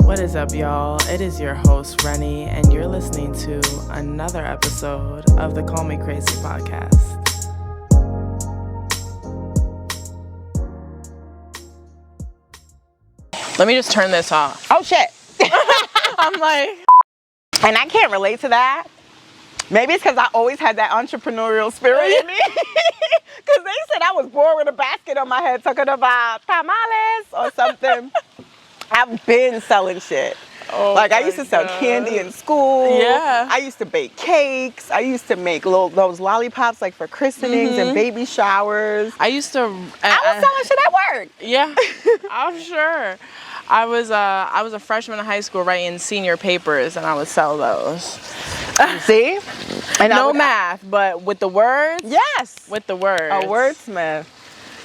What is up, y'all? It is your host, Renny, and you're listening to another episode of the Call Me Crazy podcast. Let me just turn this off. Oh, shit. I'm like... And I can't relate to that. Maybe it's because I always had that entrepreneurial spirit in me. Because they said I was born with a basket on my head talking about tamales or something. I've been selling shit. Oh, like, I used to sell candy in school. Yeah. I used to bake cakes. I used to make those lollipops, like, for christenings and baby showers. I used to... I was selling shit at work. Yeah, I'm sure. I was a freshman in high school writing senior papers, and I would sell those. See? And no math, but with the words? Yes. With the words. A wordsmith.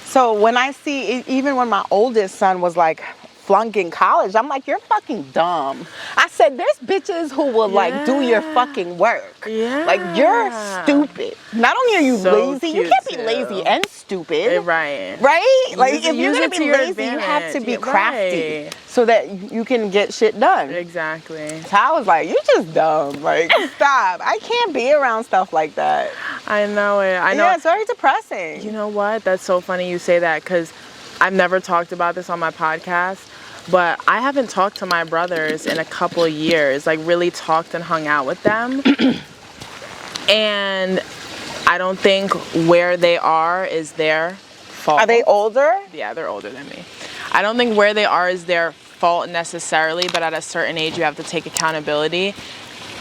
So when I see, even when my oldest son was like flunking college, I'm like, you're fucking dumb. I said, there's bitches who will like do your fucking work. Yeah. Like, you're stupid. Not only are you So lazy, you cute, can't be too. lazy and stupid. Right. Right? Like, if you're use gonna it to be your lazy, you have to advantage. be Yeah, crafty right. so that you can get shit done. Exactly. So I was like, you're just dumb. Like, stop. I can't be around stuff like that. I know it. I know. Yeah, it's very depressing. You know what? That's so funny you say that, because I've never talked about this on my podcast, but I haven't talked to my brothers in a couple of years, like really talked and hung out with them. And I don't think where they are is their fault. Are they older? Yeah, they're older than me. I don't think where they are is their fault necessarily, but at a certain age you have to take accountability.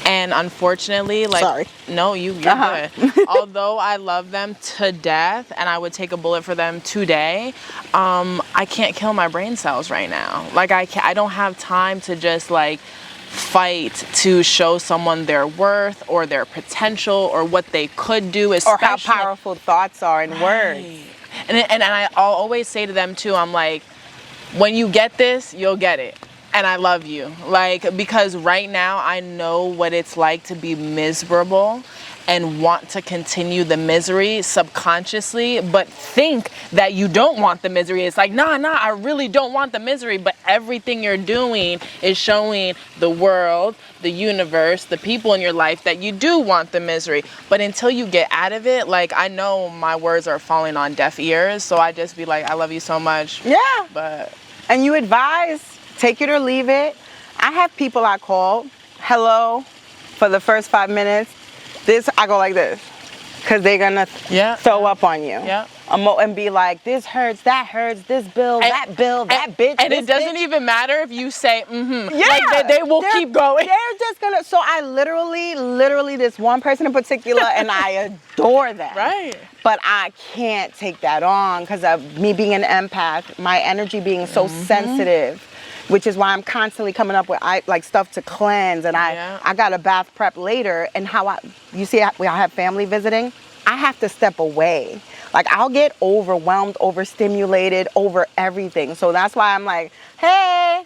And unfortunately, like, Sorry. No, you're good. Although I love them to death and I would take a bullet for them today, I can't kill my brain cells right now. Like, I don't have time to just like fight to show someone their worth or their potential or what they could do, Or how powerful thoughts are in words. And I'll always say to them too, I'm like, when you get this, you'll get it. And I love you. Like, because right now I know what it's like to be miserable and want to continue the misery subconsciously, but think that you don't want the misery. It's like, nah, I really don't want the misery. But everything you're doing is showing the world, the universe, the people in your life that you do want the misery. But until you get out of it, like, I know my words are falling on deaf ears. So I just be like, I love you so much. Yeah. But... And you advise, take it or leave it. I have people I call, hello, for the first 5 minutes. I go like this, because they're going to throw up on you. Yeah. And be like, this hurts, that hurts, this bill, that bitch. And it doesn't even matter if you say, mm-hmm. Yeah. Like, they will keep going. They're just going to, so I literally, this one person in particular, and I adore them. Right. But I can't take that on because of me being an empath, my energy being so sensitive, which is why I'm constantly coming up with like stuff to cleanse. And I got a bath prep later. And you see how I have family visiting? I have to step away. Like, I'll get overwhelmed, overstimulated over everything. So that's why I'm like, hey.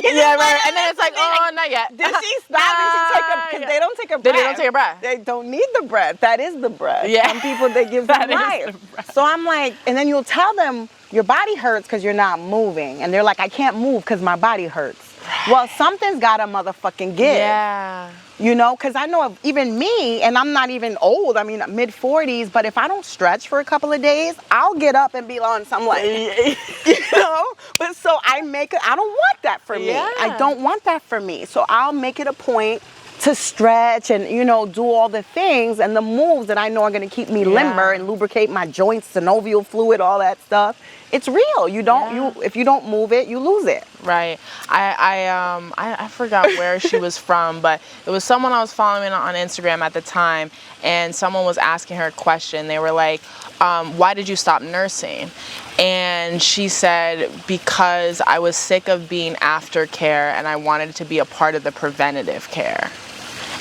Yeah, right. And then it's like, oh, not yet. Did she stop? Because they don't take a breath. They don't take a breath. They don't need the breath. That is the breath. Yeah. Some people, they give them life. So I'm like, and then you'll tell them your body hurts because you're not moving. And they're like, I can't move because my body hurts. Well, something's got to motherfucking give. Yeah. You know, because I know of even me, and I'm not even old, I mean, mid-40s, but if I don't stretch for a couple of days, I'll get up and be on some like, you know? But so I don't want that for me. I don't want that for me. So I'll make it a point to stretch and, you know, do all the things and the moves that I know are going to keep me limber and lubricate my joints, synovial fluid, all that stuff. It's real. If you don't move it, you lose it. Right. I forgot where she was from, but it was someone I was following on Instagram at the time, and someone was asking her a question. They were like, why did you stop nursing? And she said, because I was sick of being aftercare and I wanted to be a part of the preventative care.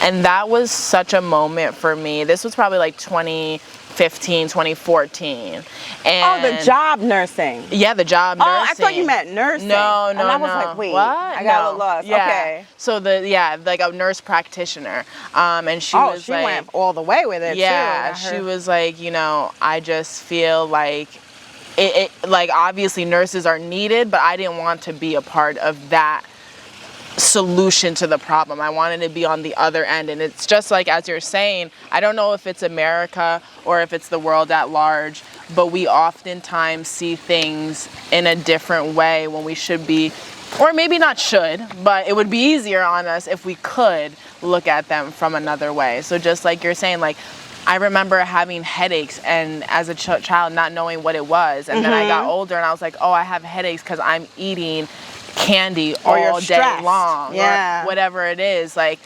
And that was such a moment for me. This was probably like 2015, 2015, 2014. And Oh, the job nursing. Yeah, the job nursing. Oh, I thought you meant nursing. No, And I was like, wait, I got a little lost. Yeah. Okay. So like a nurse practitioner. And she was she like, went all the way with it too. yeah, she was like, you know, I just feel like it like obviously nurses are needed, but I didn't want to be a part of that solution to the problem. I wanted to be on the other end. And it's just like, as you're saying, I don't know if it's America or if it's the world at large, but we oftentimes see things in a different way when we should be, or maybe not should, but it would be easier on us if we could look at them from another way. So just like you're saying, like, I remember having headaches and as a child not knowing what it was. And then I got older and I was like, oh, I have headaches because I'm eating candy all day long, or whatever it is, like,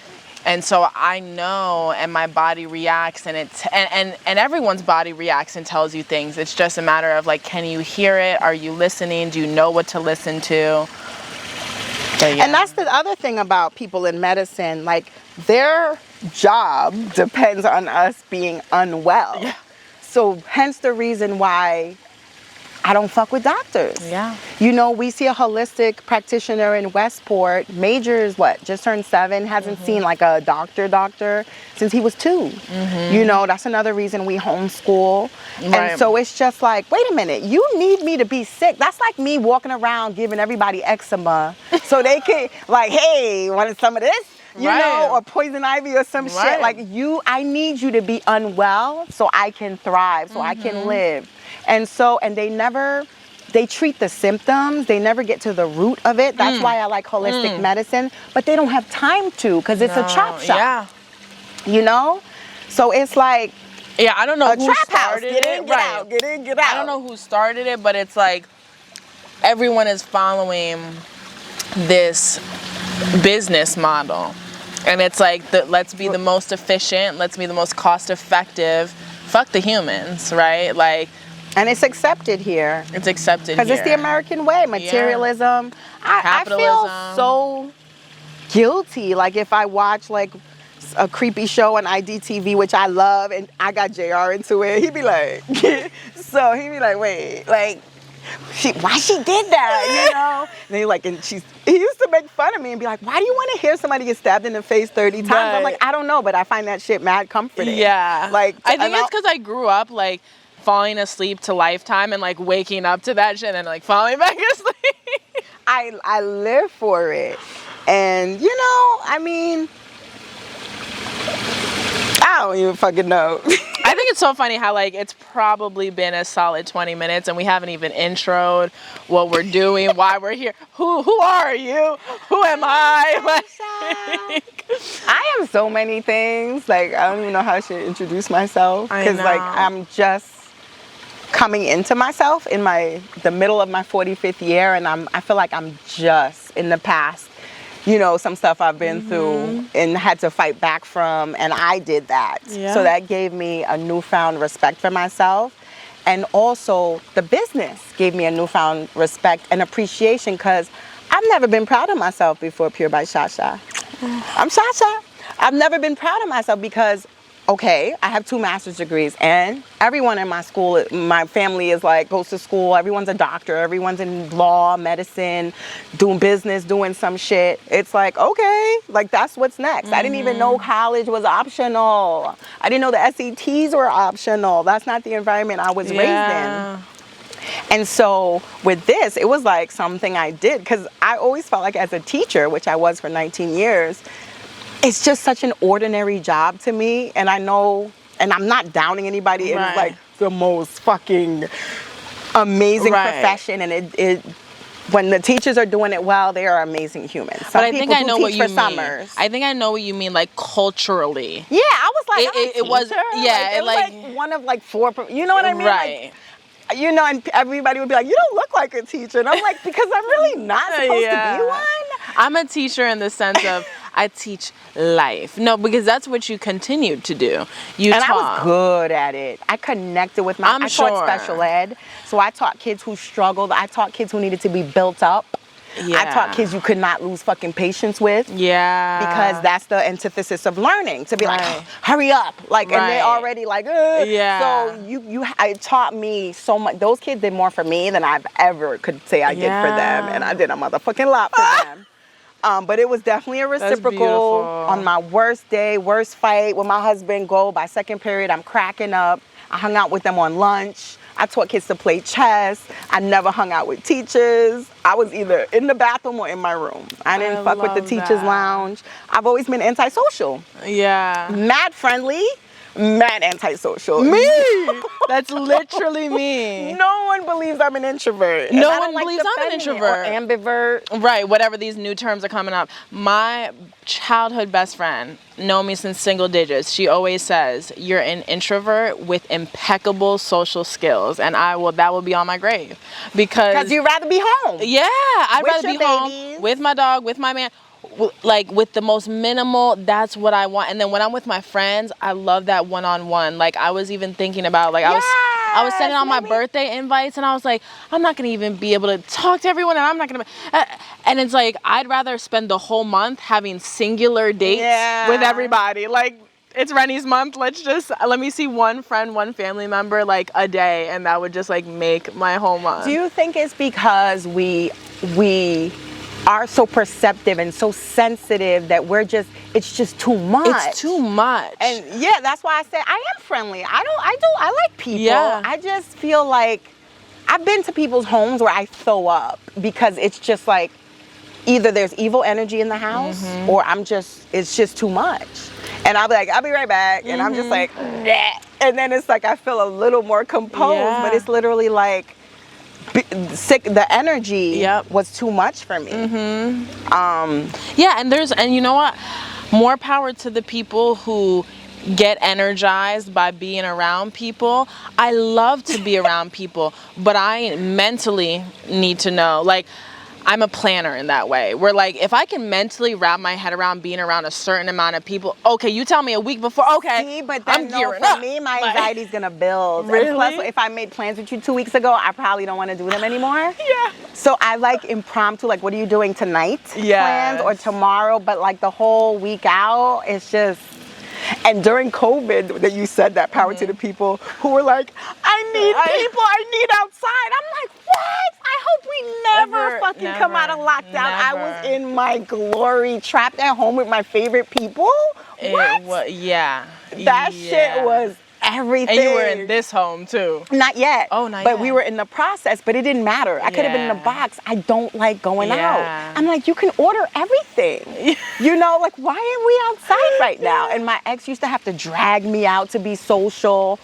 and so I know, and my body reacts, and it's and everyone's body reacts and tells you things. It's just a matter of like, can you hear it? Are you listening? Do you know what to listen to? And that's the other thing about people in medicine, like their job depends on us being unwell. Yeah. So hence the reason why I don't fuck with doctors. Yeah. You know, we see a holistic practitioner in Westport. Major is just turned 7, hasn't seen like a doctor since he was 2. You know, that's another reason we homeschool. Right. And so it's just like, wait a minute, you need me to be sick. That's like me walking around giving everybody eczema so they can like, hey, want some of this? You know, or poison ivy or some shit. Like I need you to be unwell so I can thrive, so I can live. And so, and they treat the symptoms. They never get to the root of it. That's why I like holistic medicine, but they don't have time to because it's a chop shop. Yeah. You know? So it's like, yeah, I don't know who trap started house. Get it. in, get out, get in, get out. I don't know who started it, but it's like everyone is following this business model. And it's like, let's be the most efficient, let's be the most cost effective. Fuck the humans, right? Like, and it's accepted here. It's accepted here. Because it's the American way, materialism. I feel so guilty. Like if I watch like a creepy show on IDTV, which I love, and I got JR into it, he'd be like, wait, like, why she did that, you know? And he like, he used to make fun of me and be like, why do you want to hear somebody get stabbed in the face 30 times? Right. I'm like, I don't know, but I find that shit mad comforting. Yeah. Like, I think it's because I grew up like falling asleep to Lifetime and like waking up to that shit and like falling back asleep. I live for it. And you know, I mean, I don't even fucking know. I think it's so funny how like it's probably been a solid 20 minutes and we haven't even introed what we're doing, why we're here. Who are you? Who am I? Like, I am so many things. Like I don't even know how I should introduce myself because like I'm just coming into myself in the middle of my 45th year, and I feel like I'm just in the past. You know, some stuff I've been through and had to fight back from, and I did that. Yeah. So that gave me a newfound respect for myself. And also, the business gave me a newfound respect and appreciation because I've never been proud of myself before Pure by Shasta. I'm Shasta. I've never been proud of myself because, okay, I have 2 master's degrees, and everyone in my school, my family is like, goes to school, everyone's a doctor, everyone's in law, medicine, doing business, doing some shit. It's like, okay, like that's what's next. I didn't even know college was optional. I didn't know the SATs were optional. That's not the environment I was raised in. And so with this, it was like something I did because I always felt like as a teacher, which I was for 19 years, it's just such an ordinary job to me, and I know, and I'm not downing anybody. It's like the most fucking amazing profession, and it when the teachers are doing it well, they are amazing humans. Some but I think I know what you mean. Summers. I think I know what you mean, like culturally. Yeah, I was like, it was, yeah, it was like one of like 4. You know what I mean? Right. Like, you know, and everybody would be like, you don't look like a teacher. And I'm like, because I'm really not supposed to be one. I'm a teacher in the sense of I teach life. No, because that's what you continued to do. I was good at it. I connected with I taught special ed. So I taught kids who struggled. I taught kids who needed to be built up. I taught kids you could not lose fucking patience with. Yeah. Because that's the antithesis of learning, to be like, oh, hurry up. Like, and they're already like, ugh. Yeah. So it taught me so much. Those kids did more for me than I've ever could say I did for them. And I did a motherfucking lot for them. But it was definitely a reciprocal. On my worst day, worst fight with my husband, by second period, I'm cracking up. I hung out with them on lunch. I taught kids to play chess. I never hung out with teachers. I was either in the bathroom or in my room. I didn't fuck with the teachers' lounge. I've always been antisocial. Yeah. Mad friendly. Mad antisocial. Me! That's literally me. No one believes I'm an introvert. No one believes I'm an introvert. Or ambivert. Right, whatever these new terms are coming up. My childhood best friend, know me since single digits. She always says, you're an introvert with impeccable social skills. And that will be on my grave. Because you'd rather be home. Yeah, I'd rather be home babies. with my dog, with my man. Like with the most minimal, that's what I want. And then when I'm with my friends, I love that one-on-one. Like I was even thinking about, like I was sending out my birthday invites, and I was like, I'm not gonna even be able to talk to everyone, and I'm not gonna. And it's like I'd rather spend the whole month having singular dates with everybody. Like it's Renny's month. Let me see one friend, one family member like a day, and that would just like make my whole month. Do you think it's because we are so perceptive and so sensitive that it's just too much? It's too much. And that's why I say I am friendly. I like people. Yeah. I just feel like I've been to people's homes where I throw up because it's just like either there's evil energy in the house or it's just too much. And I'll be like, I'll be right back. And I'm just like, nah. And then it's like I feel a little more composed, but it's literally like the energy was too much for me. And you know what, more power to the people who get energized by being around people. I love to be around people, but I mentally need to know, like I'm a planner in that way, where like if I can mentally wrap my head around being around a certain amount of people, okay, you tell me a week before, okay, see, but then, I'm gearing up. For me, my anxiety's gonna build. Really? And plus, if I made plans with you 2 weeks ago, I probably don't want to do them anymore. Yeah. So I like impromptu, like what are you doing tonight? Plans or tomorrow, but like the whole week out, it's just. And during COVID, that you said that power to the people who were like, I need outside. I'm like, what? I hope we never come out of lockdown. I was in my glory, trapped at home with my favorite people. What? That shit was everything. And you were in this home too. Not yet. Oh, not but yet. We were in the process, but it didn't matter. I could have been in a box. I don't like going out. I'm like, you can order everything. You know, like, why aren't we outside right now? And my ex used to have to drag me out to be social.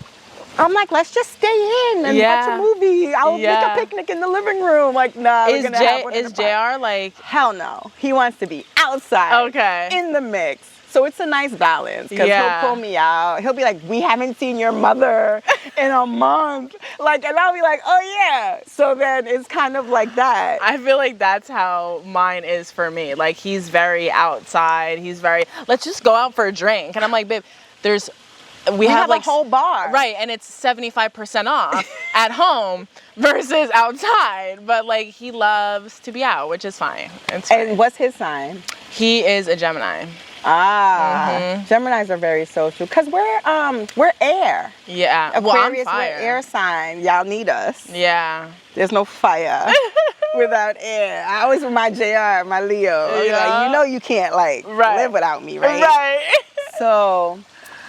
I'm like, let's just stay in and watch a movie. I'll make a picnic in the living room. Like, nah, we're gonna have one in the park. JR like? Hell no. He wants to be outside. Okay. In the mix. So it's a nice balance because he'll pull me out. He'll be like, we haven't seen your mother in a month. Like, and I'll be like, oh yeah. So then it's kind of like that. I feel like that's how mine is for me. Like he's very outside. He's very, let's just go out for a drink. And I'm like, babe, we have like a whole bar. Right. And it's 75% off at home versus outside. But like he loves to be out, which is fine. And what's his sign? He is a Gemini. Geminis are very social because we're air. Yeah. Aquarius, well, I'm fire. We're air sign. Y'all need us. Yeah. There's no fire without air. I always with my JR, my Leo. Like, you know you can't live without me, right? Right. So,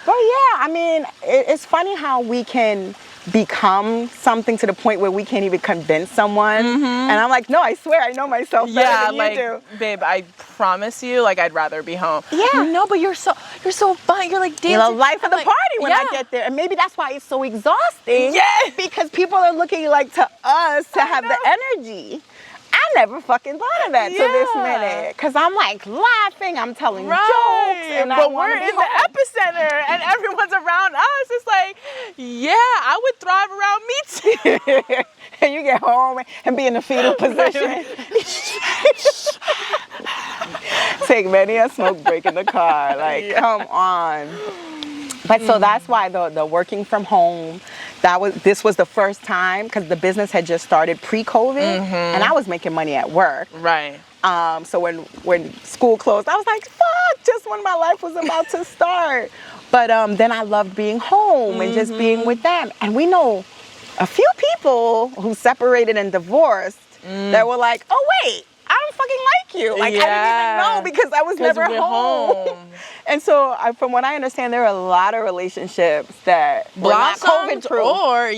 but yeah, I mean, it's funny how we can become something to the point where we can't even convince someone. And I'm like, no, I swear I know myself better than you do. Babe, I promise you, like I'd rather be home. Yeah. No, but you're so fun. You're like dancing. You're the life of the party when I get there. And maybe that's why it's so exhausting. Yeah. Because people are looking like to us to have the energy. I never fucking thought of that till this minute. Because I'm like laughing, I'm telling jokes. But we're in the epicenter and everyone's around us. It's like, yeah, I would thrive around me too. And you get home and be in the fetal position. Take many a smoke break in the car. Like, come on. But so that's why the working from home, this was the first time, because the business had just started pre-COVID, and I was making money at work. Right. So when school closed, I was like, fuck, just when my life was about to start. But then I loved being home and just being with them. And we know a few people who separated and divorced that were like, oh wait, I don't fucking like you. Like, I didn't even know because I was never home. And so from what I understand, there are a lot of relationships that were not COVID-proof. Or,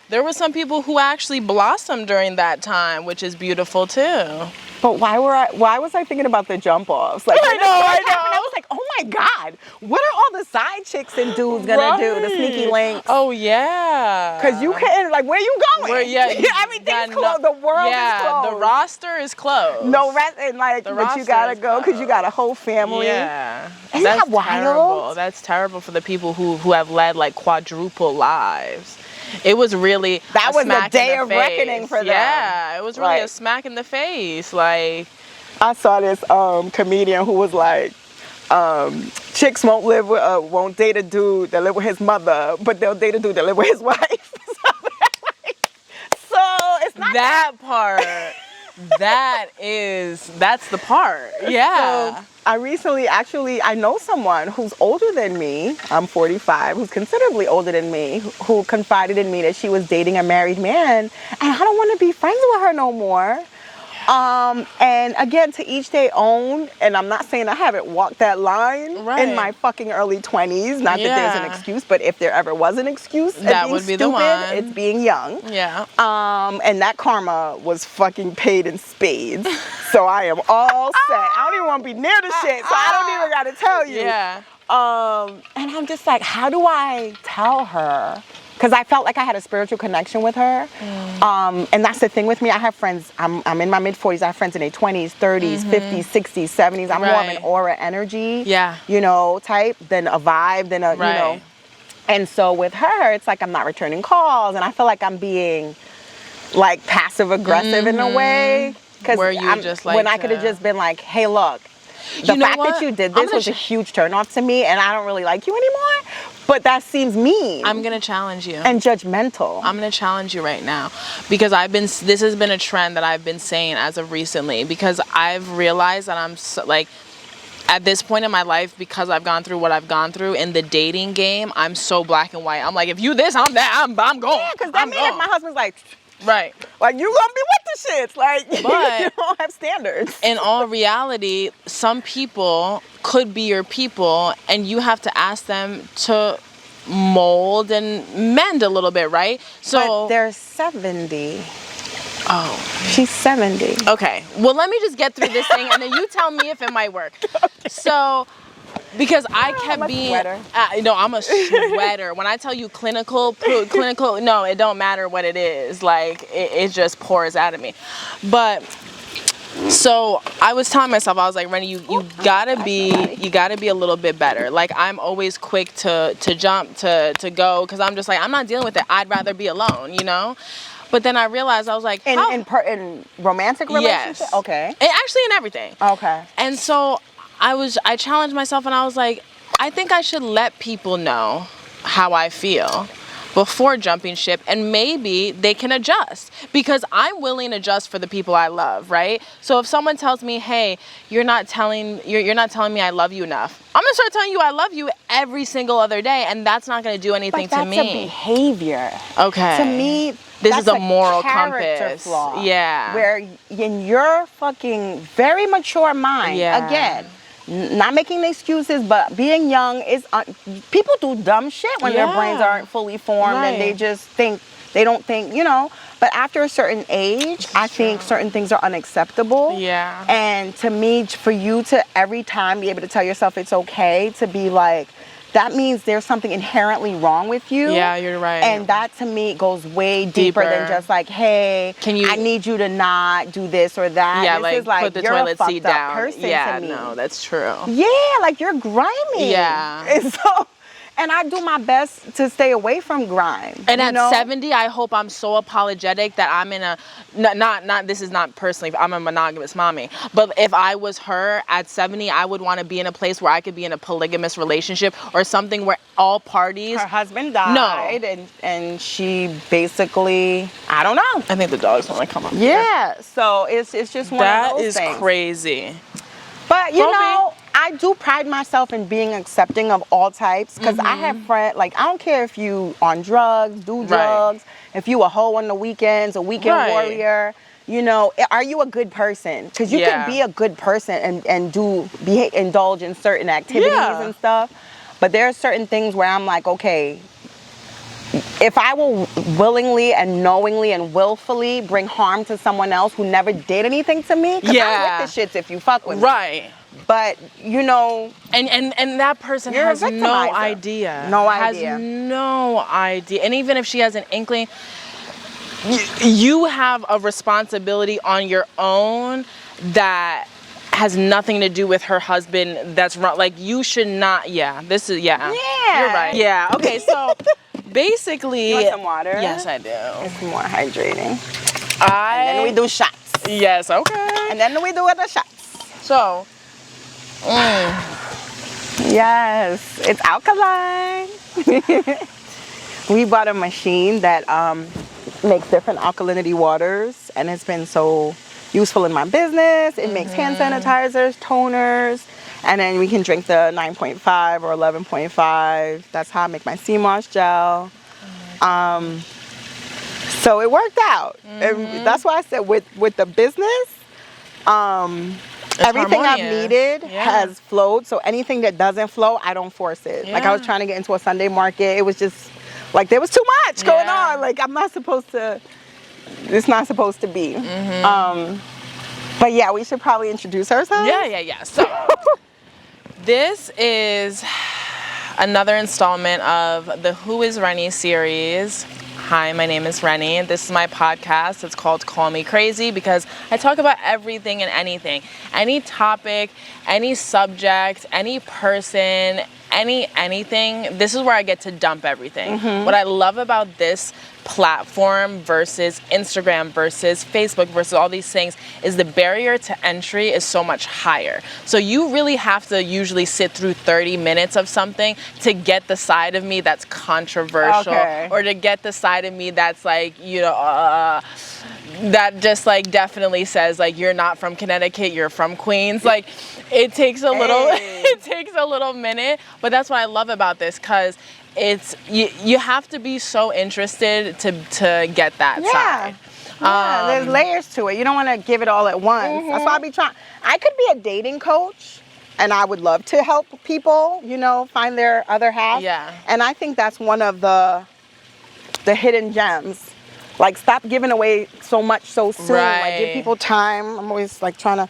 there were some people who actually blossomed during that time, which is beautiful too. But why was I thinking about the jump offs? Like, I know. I was like, oh my God, what are all the side chicks and dudes gonna do? The sneaky links. Oh yeah. Cause you can't, like, where you going? Everything's closed. The world is closed. The roster is closed. No rest, and like, but you gotta go because you got a whole family. Yeah. Isn't that wild? Terrible. That's terrible for the people who have led like quadruple lives. It was really that was a day of reckoning for them. Yeah, it was really a smack in the face. Like, I saw this comedian who was like, chicks won't date a dude that live with his mother, but they'll date a dude that live with his wife. So it's not that part. That's the part. Yeah. So I know someone who's older than me. I'm 45, who's considerably older than me, who confided in me that she was dating a married man, and I don't want to be friends with her no more. And again, to each their own, and I'm not saying I haven't walked that line in my fucking early 20s. Not that there's an excuse, but if there ever was an excuse, that would be the one. It's being young. Yeah. And that karma was fucking paid in spades. So I am all set. I don't even want to be near the shit, so I don't even got to tell you. Yeah. And I'm just like, how do I tell her? Because I felt like I had a spiritual connection with her. And that's the thing with me. I have friends, I'm in my mid-40s. I have friends in their 20s, 30s, 50s, 60s, 70s. I'm more of an aura energy, type than a vibe, than a, you know. And so with her, it's like I'm not returning calls. And I feel like I'm being, like, passive-aggressive in a way. Because when I could have just been like, hey, look, the fact that you did this was a huge turnoff to me, and I don't really like you anymore. But that seems mean. I'm gonna challenge you. And judgmental. I'm gonna challenge you right now, because this has been a trend that I've been saying as of recently, because I've realized that I'm like, at this point in my life, because I've gone through what I've gone through in the dating game, I'm so black and white. I'm like, if you this, I'm that, I'm going. Yeah, because that means if my husband's like, right, like, you gonna be with the shits, like, but you don't have standards. In all reality, some people could be your people, and you have to ask them to mold and mend a little bit, right? So but they're 70. Oh, she's 70. Okay, well, let me just get through this thing, and then you tell me if it might work. Okay. So, because I kept being, no, I'm a sweater. When I tell you clinical, no, it don't matter what it is. Like, it just pours out of me. But so I was telling myself, I was like, Renny, you gotta be a little bit better. Like, I'm always quick to jump, to go, because I'm just like, I'm not dealing with it. I'd rather be alone, you know? But then I realized, I was like, in romantic relationships? Yes. Okay. And actually in everything. Okay. And so I challenged myself, and I was like, I think I should let people know how I feel before jumping ship, and maybe they can adjust, because I'm willing to adjust for the people I love, right? So if someone tells me, hey, you're not telling me I love you enough, I'm gonna start telling you I love you every single other day, and that's not gonna do anything to me. But that's a behavior. Okay. To me, this is a moral character compass. Flaw. Yeah. Where in your fucking very mature mind, again, not making excuses, but being young is people do dumb shit when their brains aren't fully formed, and they just don't think, you know. But after a certain age, I think certain things are unacceptable. Yeah. And to me, for you to every time be able to tell yourself it's okay to be like, that means there's something inherently wrong with you. Yeah, you're right. And that to me goes way deeper than just like, hey, I need you to not do this or that. Yeah, this is like, put the you're toilet a fucked seat up down. person Yeah, to me. no, that's true. Yeah, like, you're grimy. Yeah. And so, And I do my best to stay away from grime. And at know? 70, I hope I'm so apologetic that I'm in a, not this is not personally, I'm a monogamous mommy, but if I was her at 70, I would want to be in a place where I could be in a polygamous relationship or something where all parties. Her husband died, and she basically, I don't know. I think the dogs want to come up. Yeah, here. So it's just one of those things. That is crazy. But you know, I do pride myself in being accepting of all types, because I have friends, like, I don't care if you on drugs, do drugs, if you a hoe on the weekends, a weekend warrior, you know, are you a good person? Because you can be a good person and indulge in certain activities and stuff. But there are certain things where I'm like, okay, if I will willingly and knowingly and willfully bring harm to someone else who never did anything to me, because I'm with the shits if you fuck with me. Right. But, you know... And that person has no idea. No idea. Has no idea. And even if she has an inkling, you have a responsibility on your own that has nothing to do with her husband that's wrong. Like, you should not... This is... Yeah. You're right. Yeah. Okay, so... Basically... You want some water? Yes, I do. It's more hydrating. And then we do shots. Yes, okay. And then we do other shots. So... Yes, it's alkaline. We bought a machine that makes different alkalinity waters, and it's been so useful in my business. It makes hand sanitizers, toners, and then we can drink the 9.5 or 11.5. That's how I make my sea moss gel. So it worked out. And that's why I said with the business, everything I've needed has flowed. So anything that doesn't flow, I don't force it. Like, I was trying to get into a Sunday market. It was just like there was too much going on. Like, I'm not supposed to. It's not supposed to be. But yeah, we should probably introduce ourselves. Yeah. So this is another installment of the Who is Renny series. Hi, my name is Renny. This is my podcast. It's called Call Me Crazy, because I talk about everything and anything. Any topic, any subject, any person, anything. This is where I get to dump everything. What I love about this platform versus Instagram versus Facebook versus all these things is the barrier to entry is so much higher. So you really have to usually sit through 30 minutes of something to get the side of me that's controversial, or to get the side of me that's like, you know, that just like definitely says like, you're not from Connecticut, you're from Queens. Like, it takes a little it takes a little minute, but that's what I love about this, because it's you have to be so interested to get that side. Yeah, there's layers to it. You don't want to give it all at once. That's why I be trying. I could be a dating coach, and I would love to help people, you know, find their other half. Yeah. And I think that's one of the hidden gems. Like, stop giving away so much so soon. Like, give people time. I'm always like trying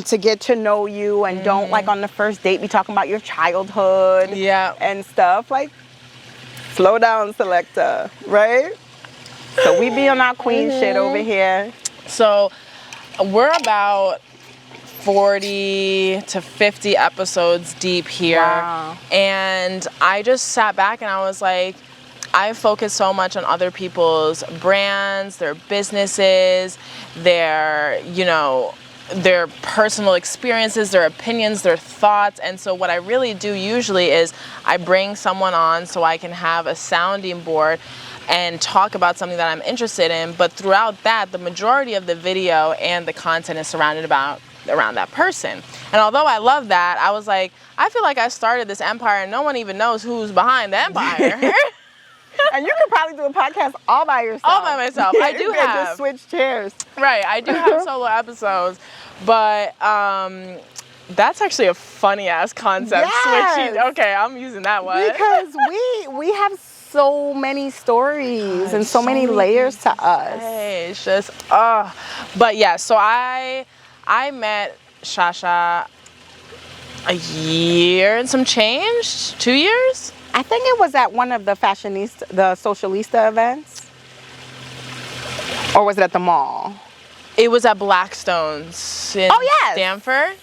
to get to know you, and don't like on the first date be talking about your childhood and stuff. Like, slow down, selector, right? So we be on our queen shit over here. So we're about 40 to 50 episodes deep here. Wow. And I just sat back and I was like, I focus so much on other people's brands, their businesses, their, you know, their personal experiences, their opinions, their thoughts. And so what I really do usually is I bring someone on so I can have a sounding board and talk about something that I'm interested in. But throughout that, the majority of the video and the content is surrounded around that person. And although I love that, I was like, I feel like I started this empire and no one even knows who's behind the empire. And you could probably do a podcast all by yourself. All by myself. I do have. Just switch chairs. Right. I do have solo episodes, but that's actually a funny ass concept. Yes. Switching. Okay, I'm using that one. Because we have so many stories and so many layers to us. Hey, it's just But yeah, so I met Shasta a year and some change, 2 years. I think it was at one of the the Socialista events. Or was it at the mall? It was at Blackstone's in Stanford.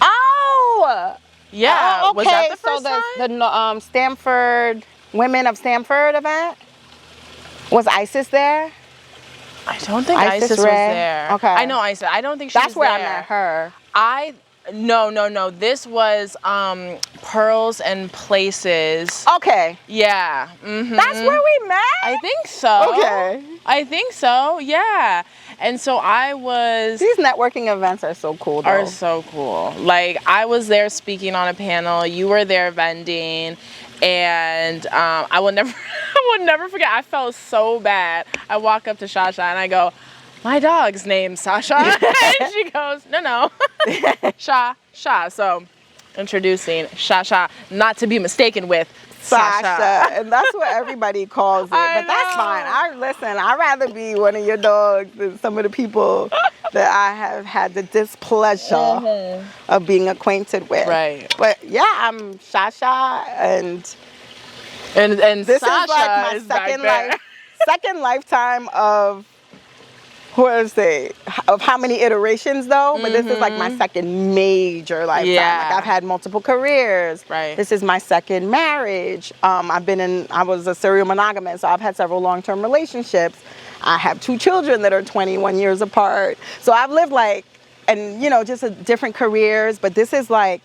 Oh! Yeah. Oh, okay. Was that the first so time? the Stanford Women of Stanford event, was Isis there? I don't think Isis Isis was Ray? there. Okay. I know Isis. I don't think she was That's where there. I met her. No. This was Pearls and Places. Okay. Yeah. Mm-hmm. That's where we met? I think so. Okay. I think so. Yeah. And so I was. These networking events are so cool, though. Are so cool. Like, I was there speaking on a panel. You were there vending. And I will never forget. I felt so bad. I walk up to Shasta and I go, "My dog's name's Sasha." And she goes, "No. Sha. So, introducing Sasha, not to be mistaken with Sasha. And that's what everybody calls it. But that's fine. I'd rather be one of your dogs than some of the people that I have had the displeasure of being acquainted with. Right. But yeah, I'm Shasha, and this Sasha is like my second lifetime of, of how many iterations though, but this is like my second major lifetime. Yeah. Like, I've had multiple careers. Right. This is my second marriage. I was a serial monogamist, so I've had several long-term relationships. I have 2 children that are 21 years apart. So I've lived just different careers, but this is like,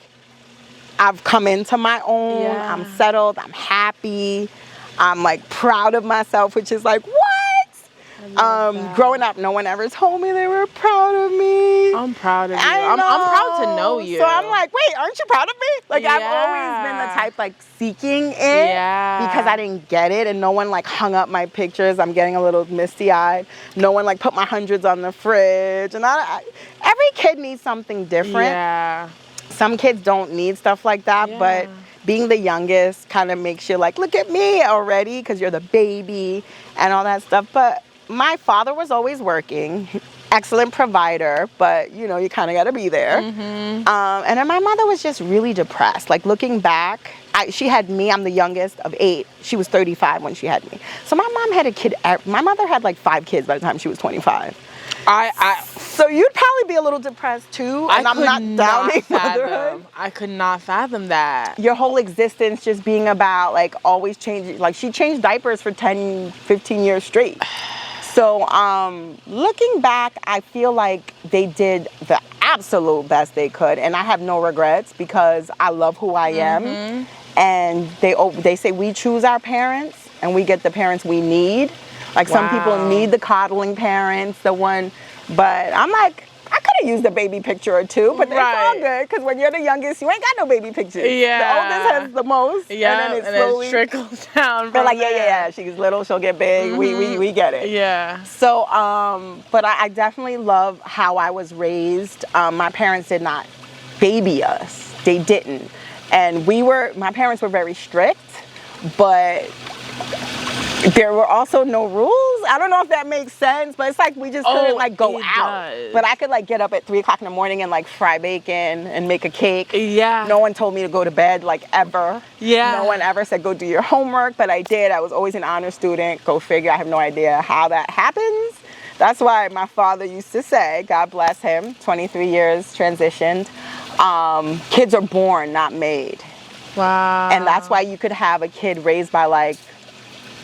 I've come into my own. Yeah. I'm settled. I'm happy. I'm like proud of myself, which is like, what? Growing up, no one ever told me they were proud of me. I'm proud of you. I'm proud to know you. So I'm like, wait, aren't you proud of me? Like, Yeah. I've always been the type like seeking it Yeah. because I didn't get it, and no one like hung up my pictures. I'm getting a little misty-eyed. No one like put my hundreds on the fridge, and every kid needs something different. Yeah. Some kids don't need stuff like that, Yeah. but being the youngest kind of makes you like, look at me already, because you're the baby and all that stuff. But my father was always working, excellent provider, but you kind of got to be there. And then my mother was just really depressed. Like, looking back, she had me. I'm the youngest of 8. She was 35 when she had me. So my mom had a kid. My mother had like 5 kids by the time she was 25. So you'd probably be a little depressed too, and I'm not downing motherhood. I could not fathom that. Your whole existence just being about like always changing. Like, she changed diapers for 10, 15 years straight. So looking back, I feel like they did the absolute best they could, and I have no regrets because I love who I am. And they say we choose our parents, and we get the parents we need. Like, some people need the coddling parents, but I'm like, I could have used a baby picture or 2, but it's all good, because when you're the youngest, you ain't got no baby pictures. Yeah. The oldest has the most, and then it slowly trickles down. They're like, yeah, she's little, she'll get big, we get it. Yeah. So, but I definitely love how I was raised. My parents did not baby us. They didn't. And my parents were very strict, but there were also no rules. I don't know if that makes sense, but it's like we just couldn't like go out. Does. But I could like get up at 3 o'clock in the morning and like fry bacon and make a cake. Yeah. No one told me to go to bed, like, ever. Yeah. No one ever said go do your homework, but I did. I was always an honor student. Go figure. I have no idea how that happens. That's why my father used to say, God bless him, 23 years transitioned, kids are born, not made. Wow. And that's why you could have a kid raised by like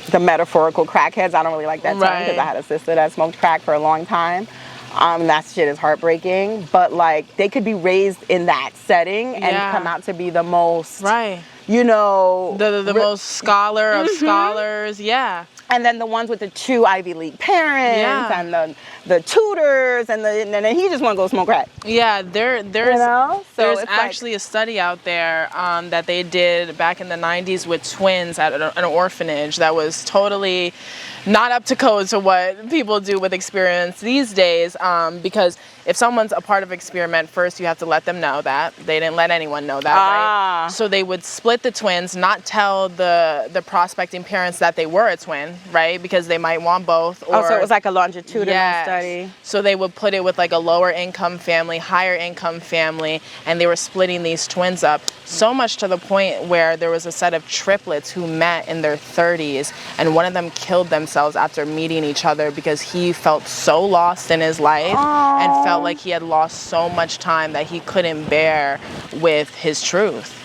the metaphorical crackheads. I don't really like that term because I had a sister that smoked crack for a long time. That shit is heartbreaking. But like, they could be raised in that setting and come out to be the most, the most scholar of scholars. Yeah. And then the ones with the 2 Ivy League parents and the tutors, and then he just want to go smoke crack. Yeah, there's So actually a study out there that they did back in the 90s with twins at an orphanage that was totally not up to code to what people do with experience these days, because if someone's a part of experiment, first you have to let them know that. They didn't let anyone know that, right? So they would split the twins, not tell the prospecting parents that they were a twin, right? Because they might want both. Or, So it was like a longitudinal yes. study. So they would put it with like a lower income family, higher income family, and they were splitting these twins up. So much to the point where there was a set of triplets who met in their 30s, and one of them killed themselves after meeting each other because he felt so lost in his life and felt like he had lost so much time that he couldn't bear with his truth.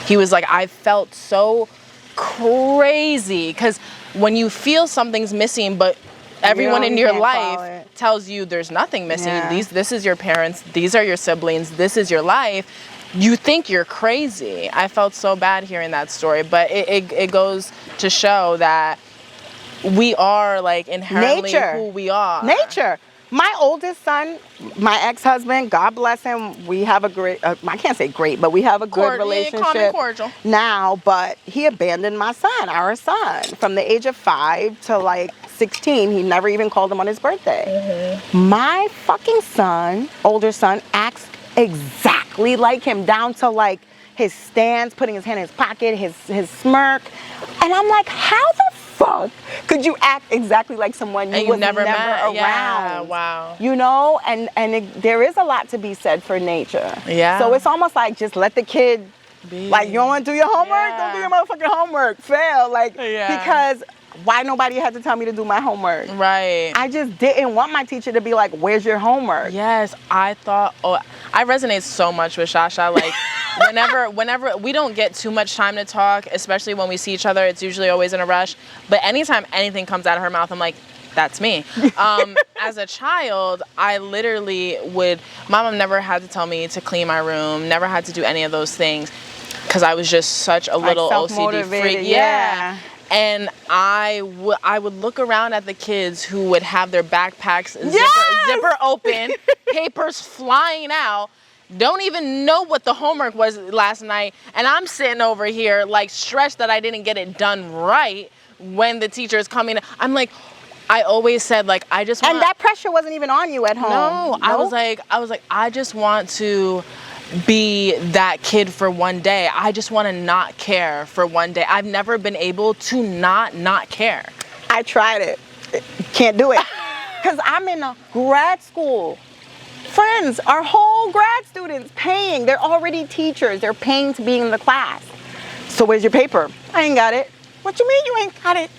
He was like, I felt so crazy, because when you feel something's missing, but everyone in your life tells you there's nothing missing. Yeah. This is your parents, these are your siblings, this is your life. You think you're crazy. I felt so bad hearing that story, but it goes to show that we are like inherently who we are. Nature. My oldest son, my ex-husband, God bless him, we have a great, I can't say great, but we have a good relationship cordial now, but he abandoned my son, our son, from the age of 5 to like 16. He never even called him on his birthday. My fucking son, older son, acts exactly like him, down to like his stance, putting his hand in his pocket, his smirk. And I'm like, how the fuck could you act exactly like someone you was never around? Yeah, wow. You know, and there is a lot to be said for nature. Yeah. So it's almost like just let the kid like, you don't want to do your homework? Don't do your motherfucking homework. Fail. Like, because why nobody had to tell me to do my homework? Right. I just didn't want my teacher to be like, where's your homework? Yes, I resonate so much with Shasta. Like, whenever we don't get too much time to talk, especially when we see each other, it's usually always in a rush. But anytime anything comes out of her mouth, I'm like, that's me. As a child, I literally my mom never had to tell me to clean my room, never had to do any of those things, because I was just such a little OCD freak. Yeah. And I would look around at the kids who would have their backpacks zipper open, papers flying out, don't even know what the homework was last night, and I'm sitting over here like stressed that I didn't get it done right when the teacher is coming. I'm like, I always said, like, I just want... And that pressure wasn't even on you at home. No, I was like, I just want to be that kid for one day. I just want to not care for one day. I've never been able to not care. I tried it. Can't do it. Because I'm in a grad school. Friends, our whole grad students paying. They're already teachers. They're paying to be in the class. So where's your paper? I ain't got it. What you mean you ain't got it?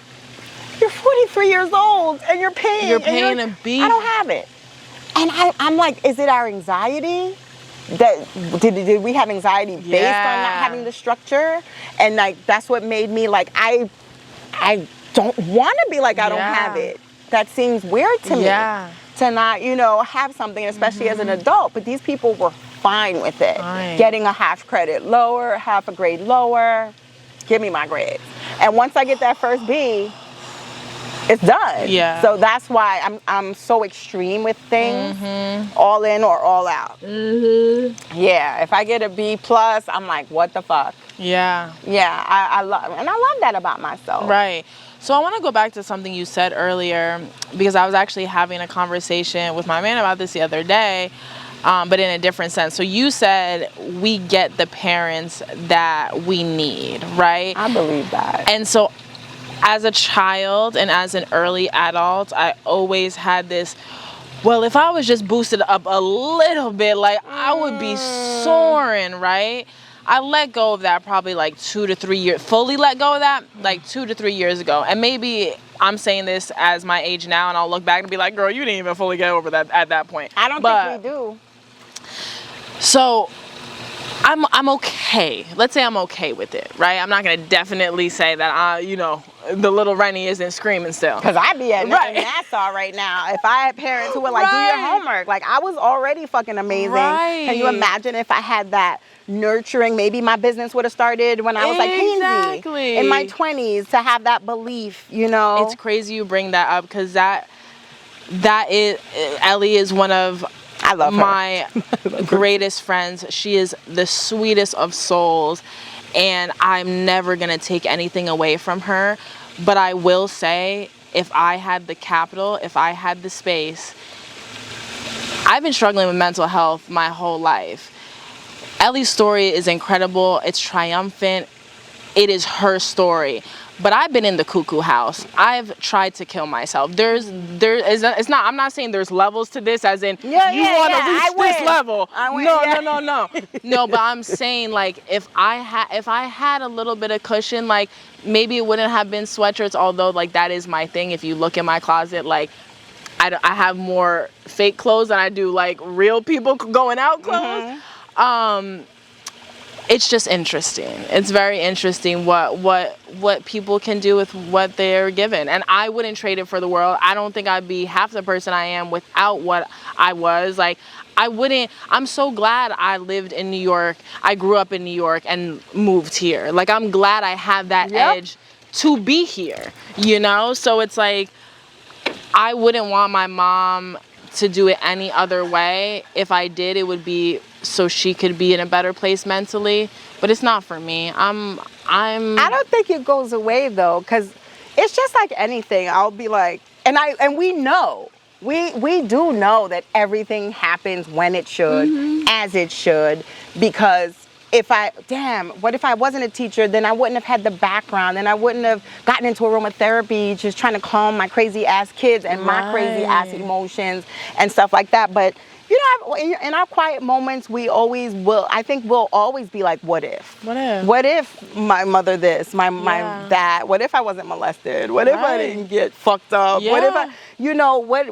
You're 43 years old and you're paying. You're paying a beat. I don't have it. And I'm like, is it our anxiety? That did we have anxiety based on not having the structure? And like that's what made me like I don't want to be like I don't have it. That seems weird to me to not, you know, have something, especially as an adult. But these people were fine with it. Getting a half credit lower, half a grade lower. Give me my grades. And once I get that first B, it's done. Yeah. So that's why I'm so extreme with things. All in or all out. Yeah. If I get a B plus, I'm like, what the fuck? Yeah. Yeah. I love that about myself. Right. So I want to go back to something you said earlier, because I was actually having a conversation with my man about this the other day, but in a different sense. So you said we get the parents that we need, right? I believe that. And so as a child and as an early adult, I always had this, well, if I was just boosted up a little bit, like I would be soaring, right? I let go of that probably like 2 to 3 years, fully let go of that like 2 to 3 years ago. And maybe I'm saying this as my age now, and I'll look back and be like, girl, you didn't even fully get over that at that point. I don't think we do. So I'm okay. Let's say I'm okay with it, right? I'm not going to definitely say that, you know, the little Renny isn't screaming still. Because I'd be at Nassau right now if I had parents who were like, do your homework. Like, I was already fucking amazing. Can you imagine if I had that nurturing? Maybe my business would have started when I was like Hainsey, in my 20s, to have that belief, you know? It's crazy you bring that up, because that is, Ellie is one of... I love my greatest friends. She is the sweetest of souls, and I'm never gonna take anything away from her. But I will say, if I had the capital, if I had the space, I've been struggling with mental health my whole life. Ellie's story is incredible. It's triumphant. It is her story. but I've been in the cuckoo house. I've tried to kill myself. It's not, I'm not saying there's levels to this, as in you want to reach this level. No. No, but I'm saying, like, if I had a little bit of cushion, like, maybe it wouldn't have been sweatshirts, although, like, that is my thing. If you look in my closet, like, I have more fake clothes than I do, like, real people going out clothes. It's just interesting. It's very interesting what people can do with what they're given. And I wouldn't trade it for the world. I don't think I'd be half the person I am without what I was. Like, I'm so glad I lived in New York. I grew up in New York and moved here. Like, I'm glad I have that edge to be here, you know? So it's like, I wouldn't want my mom to do it any other way. If I did, it would be so she could be in a better place mentally, but it's not for me. I don't think it goes away though, because it's just like anything. I'll be like, and we know, we do know that everything happens when it should, as it should, because what if I wasn't a teacher, then I wouldn't have had the background, and I wouldn't have gotten into aromatherapy just trying to calm my crazy ass kids and my crazy ass emotions and stuff like that. But you know, in our quiet moments, we always will. I think we'll always be like, what if? What if my mother this, my that? What if I wasn't molested? What if I didn't get fucked up? What if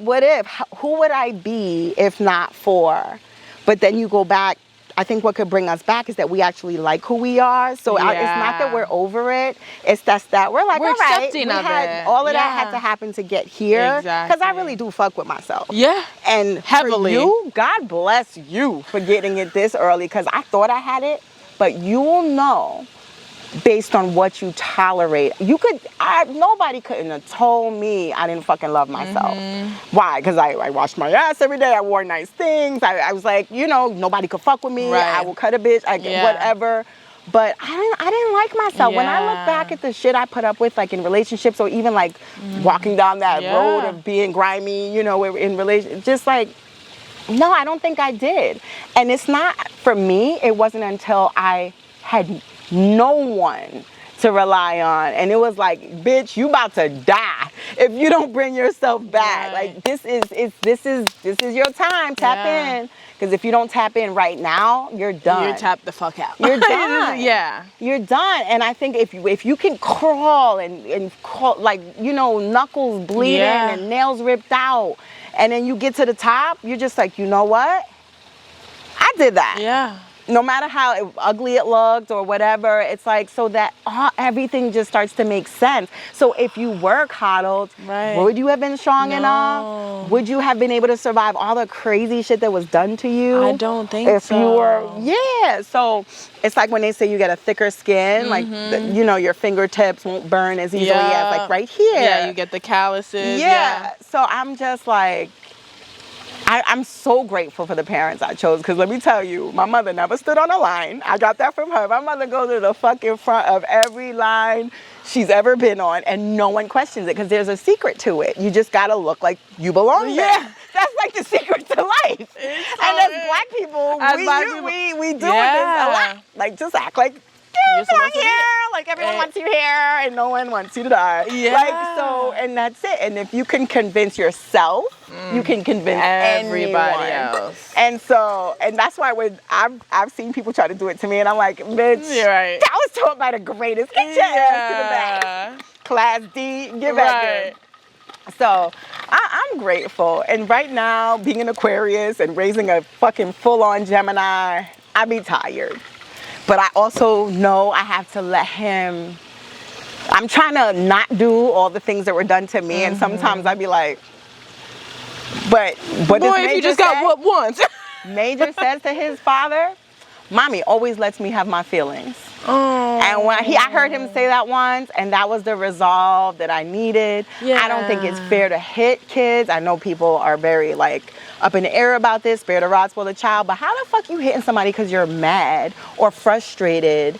what if? Who would I be if not for? But then you go back. I think what could bring us back is that we actually like who we are. So it's not that we're over it. It's that we're like, all right, all of that had to happen to get here. Because I really do fuck with myself. Yeah. And heavily. For you, God bless you for getting it this early, because I thought I had it. But you'll know based on what you tolerate. Nobody couldn't have told me I didn't fucking love myself. Why? Because I washed my ass every day. I wore nice things. I was like, nobody could fuck with me. I will cut a bitch. Whatever. But I didn't like myself. When I look back at the shit I put up with, like in relationships, or even like walking down that road of being grimy, in relation, just like, no, I don't think I did. And it's not, for me, it wasn't until I had no one to rely on, and it was like, bitch, you about to die if you don't bring yourself back. Like, this is your time. Tap in, because if you don't tap in right now, you're done. You're tapped the fuck out. You're done. You're done. And I think if you can crawl and crawl, like, knuckles bleeding and nails ripped out, and then you get to the top, you're just like, you know what? I did that. No matter how ugly it looked or whatever, it's like, so that everything just starts to make sense. So if you were coddled, would you have been strong enough? Would you have been able to survive all the crazy shit that was done to you? I don't think if you were, so it's like when they say you get a thicker skin, like, your fingertips won't burn as easily as like right here. Yeah, you get the calluses. So I'm just like, I'm so grateful for the parents I chose, because let me tell you, my mother never stood on a line. I got that from her. My mother goes to the fucking front of every line she's ever been on, and no one questions it, because there's a secret to it. You just gotta look like you belong there. That's like the secret to life. And as black people, we do this a lot. Like, just act like you belong here. Like, everyone wants you here, and no one wants you to die. Like, so, and that's it. And if you can convince yourself, you can convince everybody else. And so, and that's why I've seen people try to do it to me, and I'm like, bitch, I was taught by the greatest. Get your ass to the back. Class D, get back there. So I'm grateful. And right now, being an Aquarius and raising a fucking full-on Gemini, I be tired. But I also know I have to let him. I'm trying to not do all the things that were done to me, and sometimes I'd be like, but what does Major if you just got whooped once? Major says to his father, Mommy always lets me have my feelings. And when I heard him say that once, and that was the resolve that I needed. I don't think it's fair to hit kids. I know people are very like up in the air about this, spare the rod, spoil the child, but how the fuck you hitting somebody because you're mad or frustrated?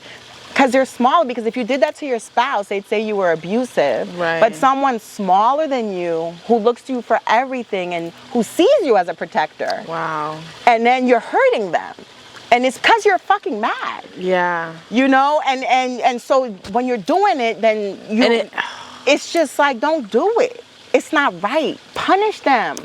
Because they're smaller. Because if you did that to your spouse, they'd say you were abusive. But someone smaller than you, who looks to you for everything and who sees you as a protector. And then you're hurting them. And it's because you're fucking mad. Yeah. You know? And so when you're doing it, then it's just like, don't do it. It's not right. Punish them.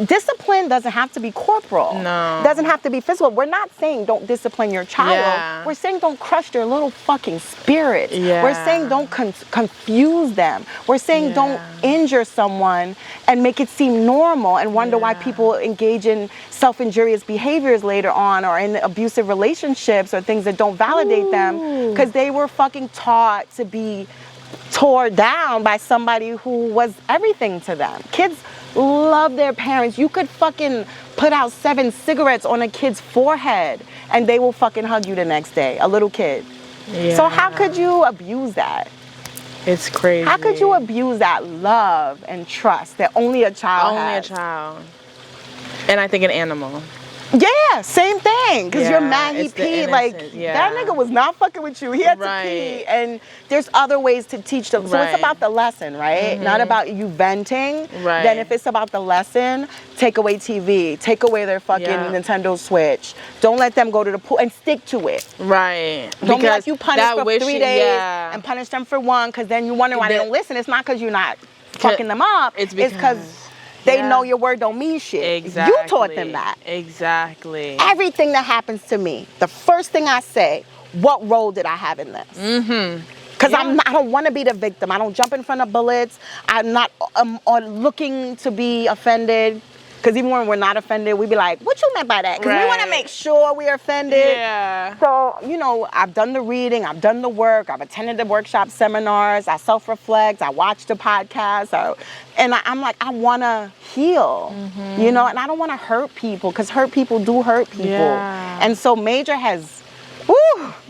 Discipline doesn't have to be corporal. No. Doesn't have to be physical. We're not saying don't discipline your child. Yeah. We're saying don't crush their little fucking spirits. Yeah. We're saying don't confuse them. We're saying don't injure someone and make it seem normal and wonder why people engage in self-injurious behaviors later on or in abusive relationships or things that don't validate them because they were fucking taught to be tore down by somebody who was everything to them. Kids love their parents. You could fucking put out 7 cigarettes on a kid's forehead and they will fucking hug you the next day, a little kid. Yeah. So how could you abuse that? It's crazy. How could you abuse that love and trust that only a child has? Only a child. And I think an animal. Yeah, same thing. Because you're mad he it's the peed. Like, innocence, that nigga was not fucking with you. He had to pee. And there's other ways to teach them. So it's about the lesson, right? Not about you venting. Right. Then if it's about the lesson, take away TV. Take away their fucking Nintendo Switch. Don't let them go to the pool and stick to it. Right. Don't let you punish for 3 days Yeah. and punish them for 1 because then you wonder why they don't listen. It's not because you're not fucking them up. It's because they know your word don't mean shit. Exactly. You taught them that. Exactly. Everything that happens to me, the first thing I say, what role did I have in this? Because I don't want to be the victim. I don't jump in front of bullets. I'm not looking to be offended. Because even when we're not offended, we be like, what you meant by that? Because we want to make sure we're offended. Yeah. So, you know, I've done the reading. I've done the work. I've attended the workshop seminars. I self-reflect. I watch the podcast. And I'm like, I want to heal, you know, and I don't want to hurt people because hurt people do hurt people. Yeah. And so Major has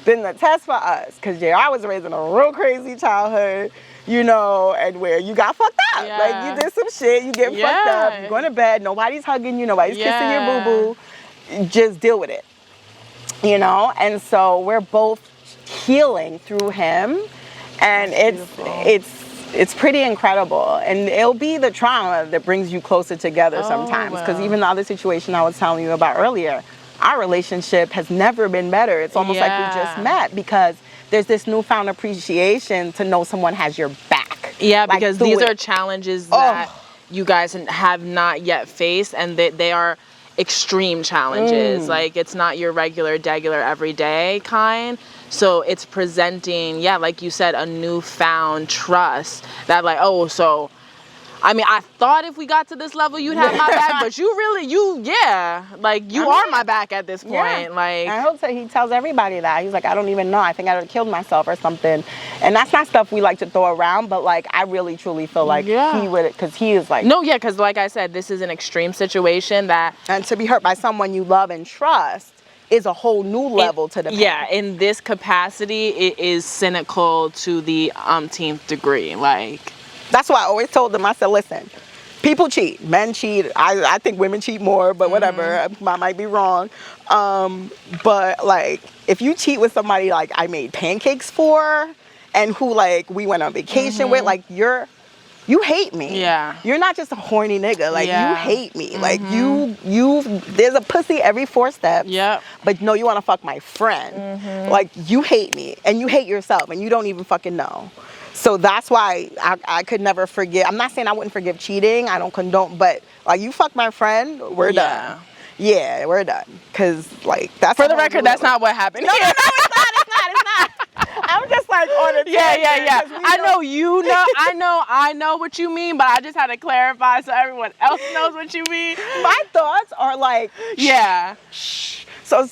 been the test for us because, I was raised in a real crazy childhood. You know, and where you got fucked up. Yeah. Like, you did some shit, you get fucked up, you're going to bed, nobody's hugging you, nobody's kissing your boo-boo. Just deal with it. You know? And so we're both healing through him. And it's pretty incredible. And it'll be the trauma that brings you closer together sometimes. Because even the other situation I was telling you about earlier, our relationship has never been better. It's almost like we just met because there's this newfound appreciation to know someone has your back. Yeah, like, because these are challenges that you guys have not yet faced, and they are extreme challenges. Like, it's not your regular, everyday kind. So it's presenting, like you said, a newfound trust that like, I mean, I thought if we got to this level, you'd have my back, but you are my back at this point. Yeah. Like, I hope so. He tells everybody that. He's like, I don't even know. I think I would have killed myself or something. And that's not stuff we like to throw around, but like, I really truly feel like he would, because he is like. No, because like I said, this is an extreme situation that. And to be hurt by someone you love and trust is a whole new level to the pain. Yeah, in this capacity, it is cynical to the umpteenth degree. Like. That's why I always told them, I said, listen, people cheat. Men cheat. I think women cheat more, but whatever. I might be wrong. But, like, if you cheat with somebody, like, I made pancakes for and who, like, we went on vacation with, like, you hate me. Yeah. You're not just a horny nigga. Like, you hate me. Like, there's a pussy every 4 steps. Yep. But no, you want to fuck my friend. Like, you hate me. And you hate yourself. And you don't even fucking know. So that's why I could never forgive. I'm not saying I wouldn't forgive cheating. I don't condone. But, like, you fuck my friend, we're done. Yeah, we're done. Because, like, that's... For the record, that's not what happened. No, it's not. I'm just, like, on a Yeah. I know what you mean, but I just had to clarify so everyone else knows what you mean. My thoughts are, like... Shh. So it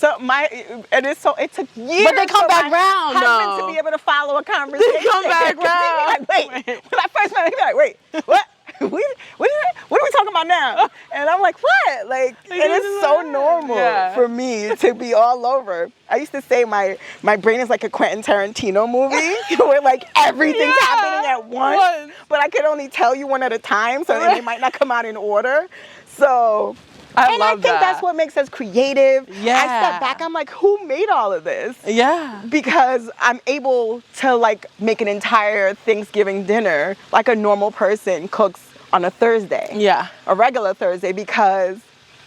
took years. But they come back round, though. To be able to follow a conversation. They come back round. Like, wait. When I first met him, he'd be like, wait, what? What are we talking about now? And I'm like, what? Like, and it's so normal for me to be all over. I used to say my brain is like a Quentin Tarantino movie where like everything's happening at once, but I could only tell you one at a time, so they might not come out in order. So... I think that's what makes us creative. Yeah. I step back, I'm like, who made all of this? Yeah. Because I'm able to like make an entire Thanksgiving dinner like a normal person cooks on a Thursday. Yeah. A regular Thursday, because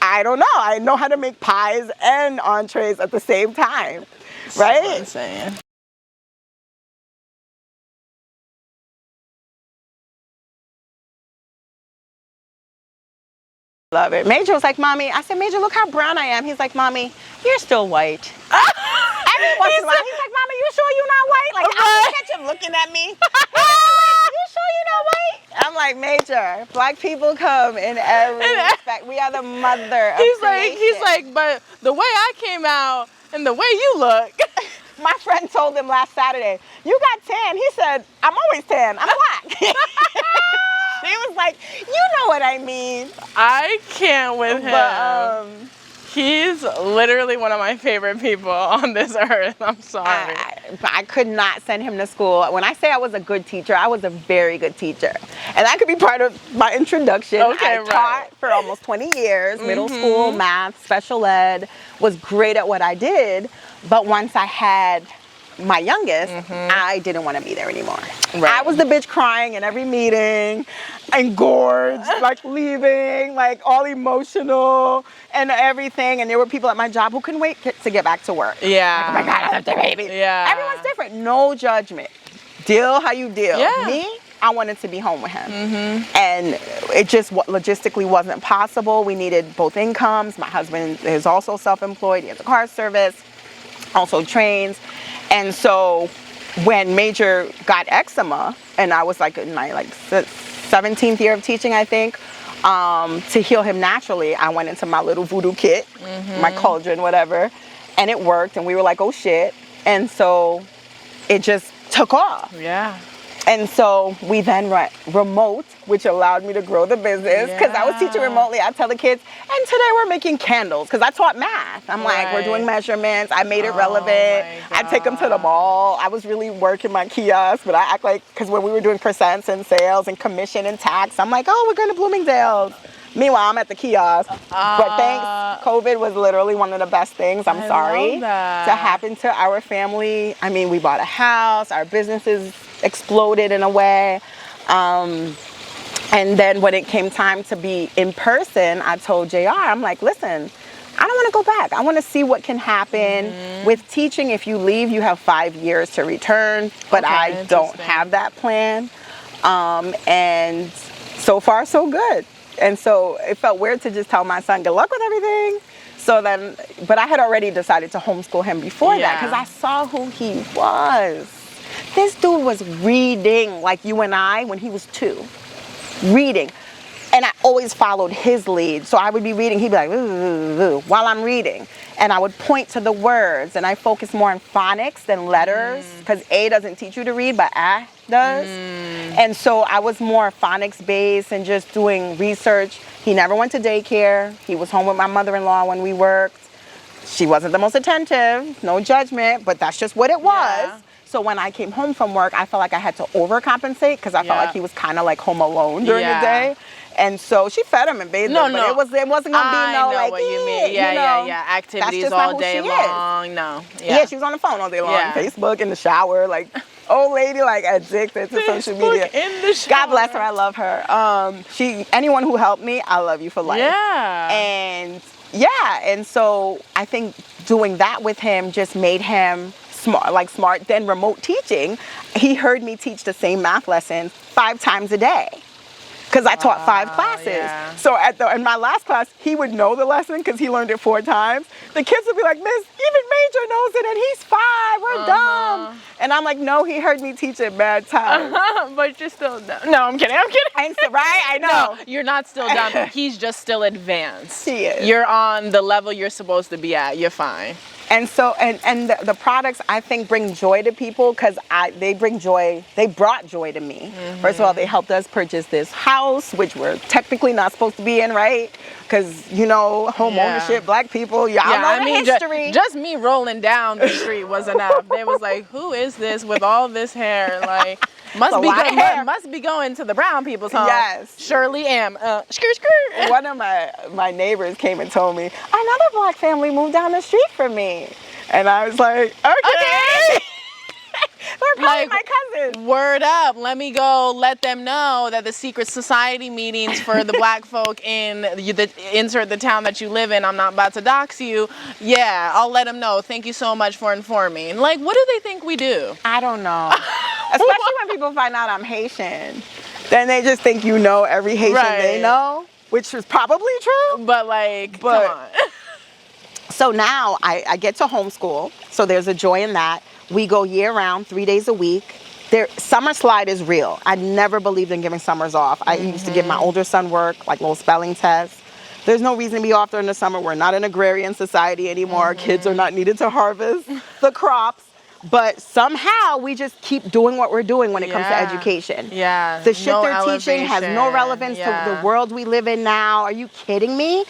I don't know. I know how to make pies and entrees at the same time, right? That's what I'm saying. Love it. Major was like, Mommy, I said, Major, look how brown I am. He's like, Mommy, you're still white. Every once in a while, he's like, Mommy, you sure you're not white? Like, I catch him looking at me. You sure you're not white? I'm like, Major, black people come in every respect. We are the mother of creation. He's like, but the way I came out and the way you look. My friend told him last Saturday, you got tan. He said, I'm always tan. I'm black. He was like, you know what I mean. I can't with him. But, he's literally one of my favorite people on this earth. I'm sorry. I could not send him to school. When I say I was a good teacher, I was a very good teacher. And that could be part of my introduction. Okay, I taught for almost 20 years, middle school, math, special ed, was great at what I did. But once I had my youngest, I didn't want to be there anymore. Right. I was the bitch crying in every meeting, engorged, like leaving, like all emotional and everything. And there were people at my job who couldn't wait to get back to work. Yeah. Like, oh my God, I love the baby. Yeah. Everyone's different. No judgment. Deal how you deal. Yeah. Me, I wanted to be home with him. And it just logistically wasn't possible. We needed both incomes. My husband is also self-employed. He has a car service, also trains. And so when Major got eczema, and I was like in my 17th year of teaching, I think, to heal him naturally, I went into my little voodoo kit, my cauldron, whatever, and it worked. And we were like, oh shit. And so it just took off. Yeah. And so we then went remote, which allowed me to grow the business because I was teaching remotely. I tell the kids, and today we're making candles because I taught math. I'm like, we're doing measurements. I made it relevant. I take them to the mall. I was really working my kiosk, but I act like, because when we were doing percents and sales and commission and tax, I'm like, oh, we're going to Bloomingdale's. Meanwhile, I'm at the kiosk. But thanks, COVID was literally one of the best things, I'm sorry, to happen to our family. I mean, we bought a house. Our businesses exploded in a way. And then when it came time to be in person, I told JR, I'm like, listen, I don't want to go back. I want to see what can happen. With teaching, if you leave, you have 5 years to return. But I don't have that plan. And so far, so good. And so it felt weird to just tell my son, good luck with everything. So then, but I had already decided to homeschool him before that because I saw who he was. This dude was reading like you and I when he was 2. Reading. And I always followed his lead. So I would be reading, he'd be like, ooh, ooh, ooh, while I'm reading. And I would point to the words, and I focus more on phonics than letters, because A doesn't teach you to read, but A does. And so I was more phonics based and just doing research. He never went to daycare. He was home with my mother-in-law when we worked. She wasn't the most attentive, no judgment, but that's just what it was. So when I came home from work, I felt like I had to overcompensate because I felt like he was kind of like home alone during the day. And so she fed him and bathed him, but it wasn't gonna be no I know like, what you mean. Yeah. Activities all day long. No. Yeah, she was on the phone all day long. Facebook, in the shower, like old lady, like addicted to social media. In the shower. God bless her. I love her. Anyone who helped me, I love you for life. And so I think doing that with him just made him smart. Then remote teaching, he heard me teach the same math lessons 5 times a day. Because I taught 5 classes. So in my last class, he would know the lesson because he learned it 4 times. The kids would be like, Miss, even Major knows it and he's 5, we're dumb. And I'm like, no, he heard me teach it bad times. But you're still dumb. No, I'm kidding. And so, right? I know. No, you're not still dumb. He's just still advanced. He is. You're on the level you're supposed to be at. You're fine. And so, and the products, I think, bring joy to people because they bring joy. They brought joy to me. First of all, they helped us purchase this house, which we're technically not supposed to be in, right? Because, home ownership, black people, y'all know the history. Just me rolling down the street was enough. They was like, who is this with all this hair? Like, must be going to the brown people's home. Yes. Surely am. One of my neighbors came and told me, another black family moved down the street from me. And I was like, okay. They're probably my Word up. Let me go let them know that the secret society meetings for the black folk in insert the town that you live in, I'm not about to dox you. Yeah, I'll let them know. Thank you so much for informing. Like, what do they think we do? I don't know. Especially when people find out I'm Haitian. Then they just think you know every Haitian they know, which is probably true. But like, come on. So now I get to homeschool. So there's a joy in that. We go year round, 3 days a week. Summer slide is real. I never believed in giving summers off. I used to give my older son work, like little spelling tests. There's no reason to be off during the summer. We're not an agrarian society anymore. Kids are not needed to harvest the crops. But somehow we just keep doing what we're doing when it comes to education. Yeah. The shit they're teaching has no relevance to the world we live in now. Are you kidding me?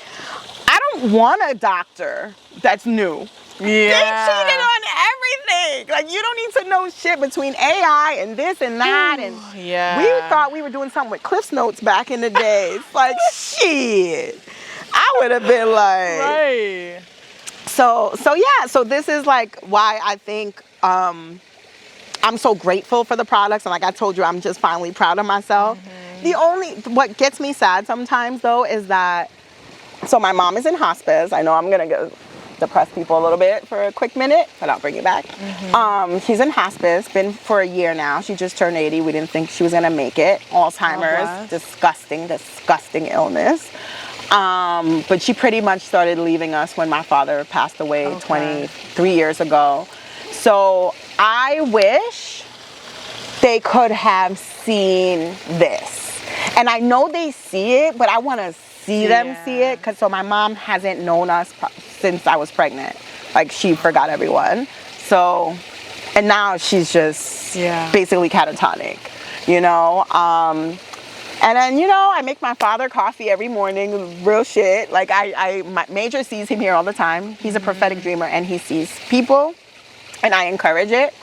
I don't want a doctor that's new. Yeah. They cheated on everything. Like, you don't need to know shit between AI and this and that. And we thought we were doing something with Cliff's Notes back in the days. Like, shit. I would have been like... So this is like why I think I'm so grateful for the products. And like I told you, I'm just finally proud of myself. What gets me sad sometimes though is that, so my mom is in hospice. I know I'm going to go depress people a little bit for a quick minute, but I'll bring it back. She's in hospice, been for a year now. She just turned 80. We didn't think she was going to make it. Alzheimer's, disgusting illness. But she pretty much started leaving us when my father passed away 23 years ago. So I wish they could have seen this. And I know they see it, but I want to see them see it. So my mom hasn't known us since I was pregnant. Like, she forgot everyone. So, and now she's just basically catatonic, you know? And then, you know, I make my father coffee every morning, real shit. Like, my Major sees him here all the time. He's a prophetic dreamer, and he sees people, and I encourage it.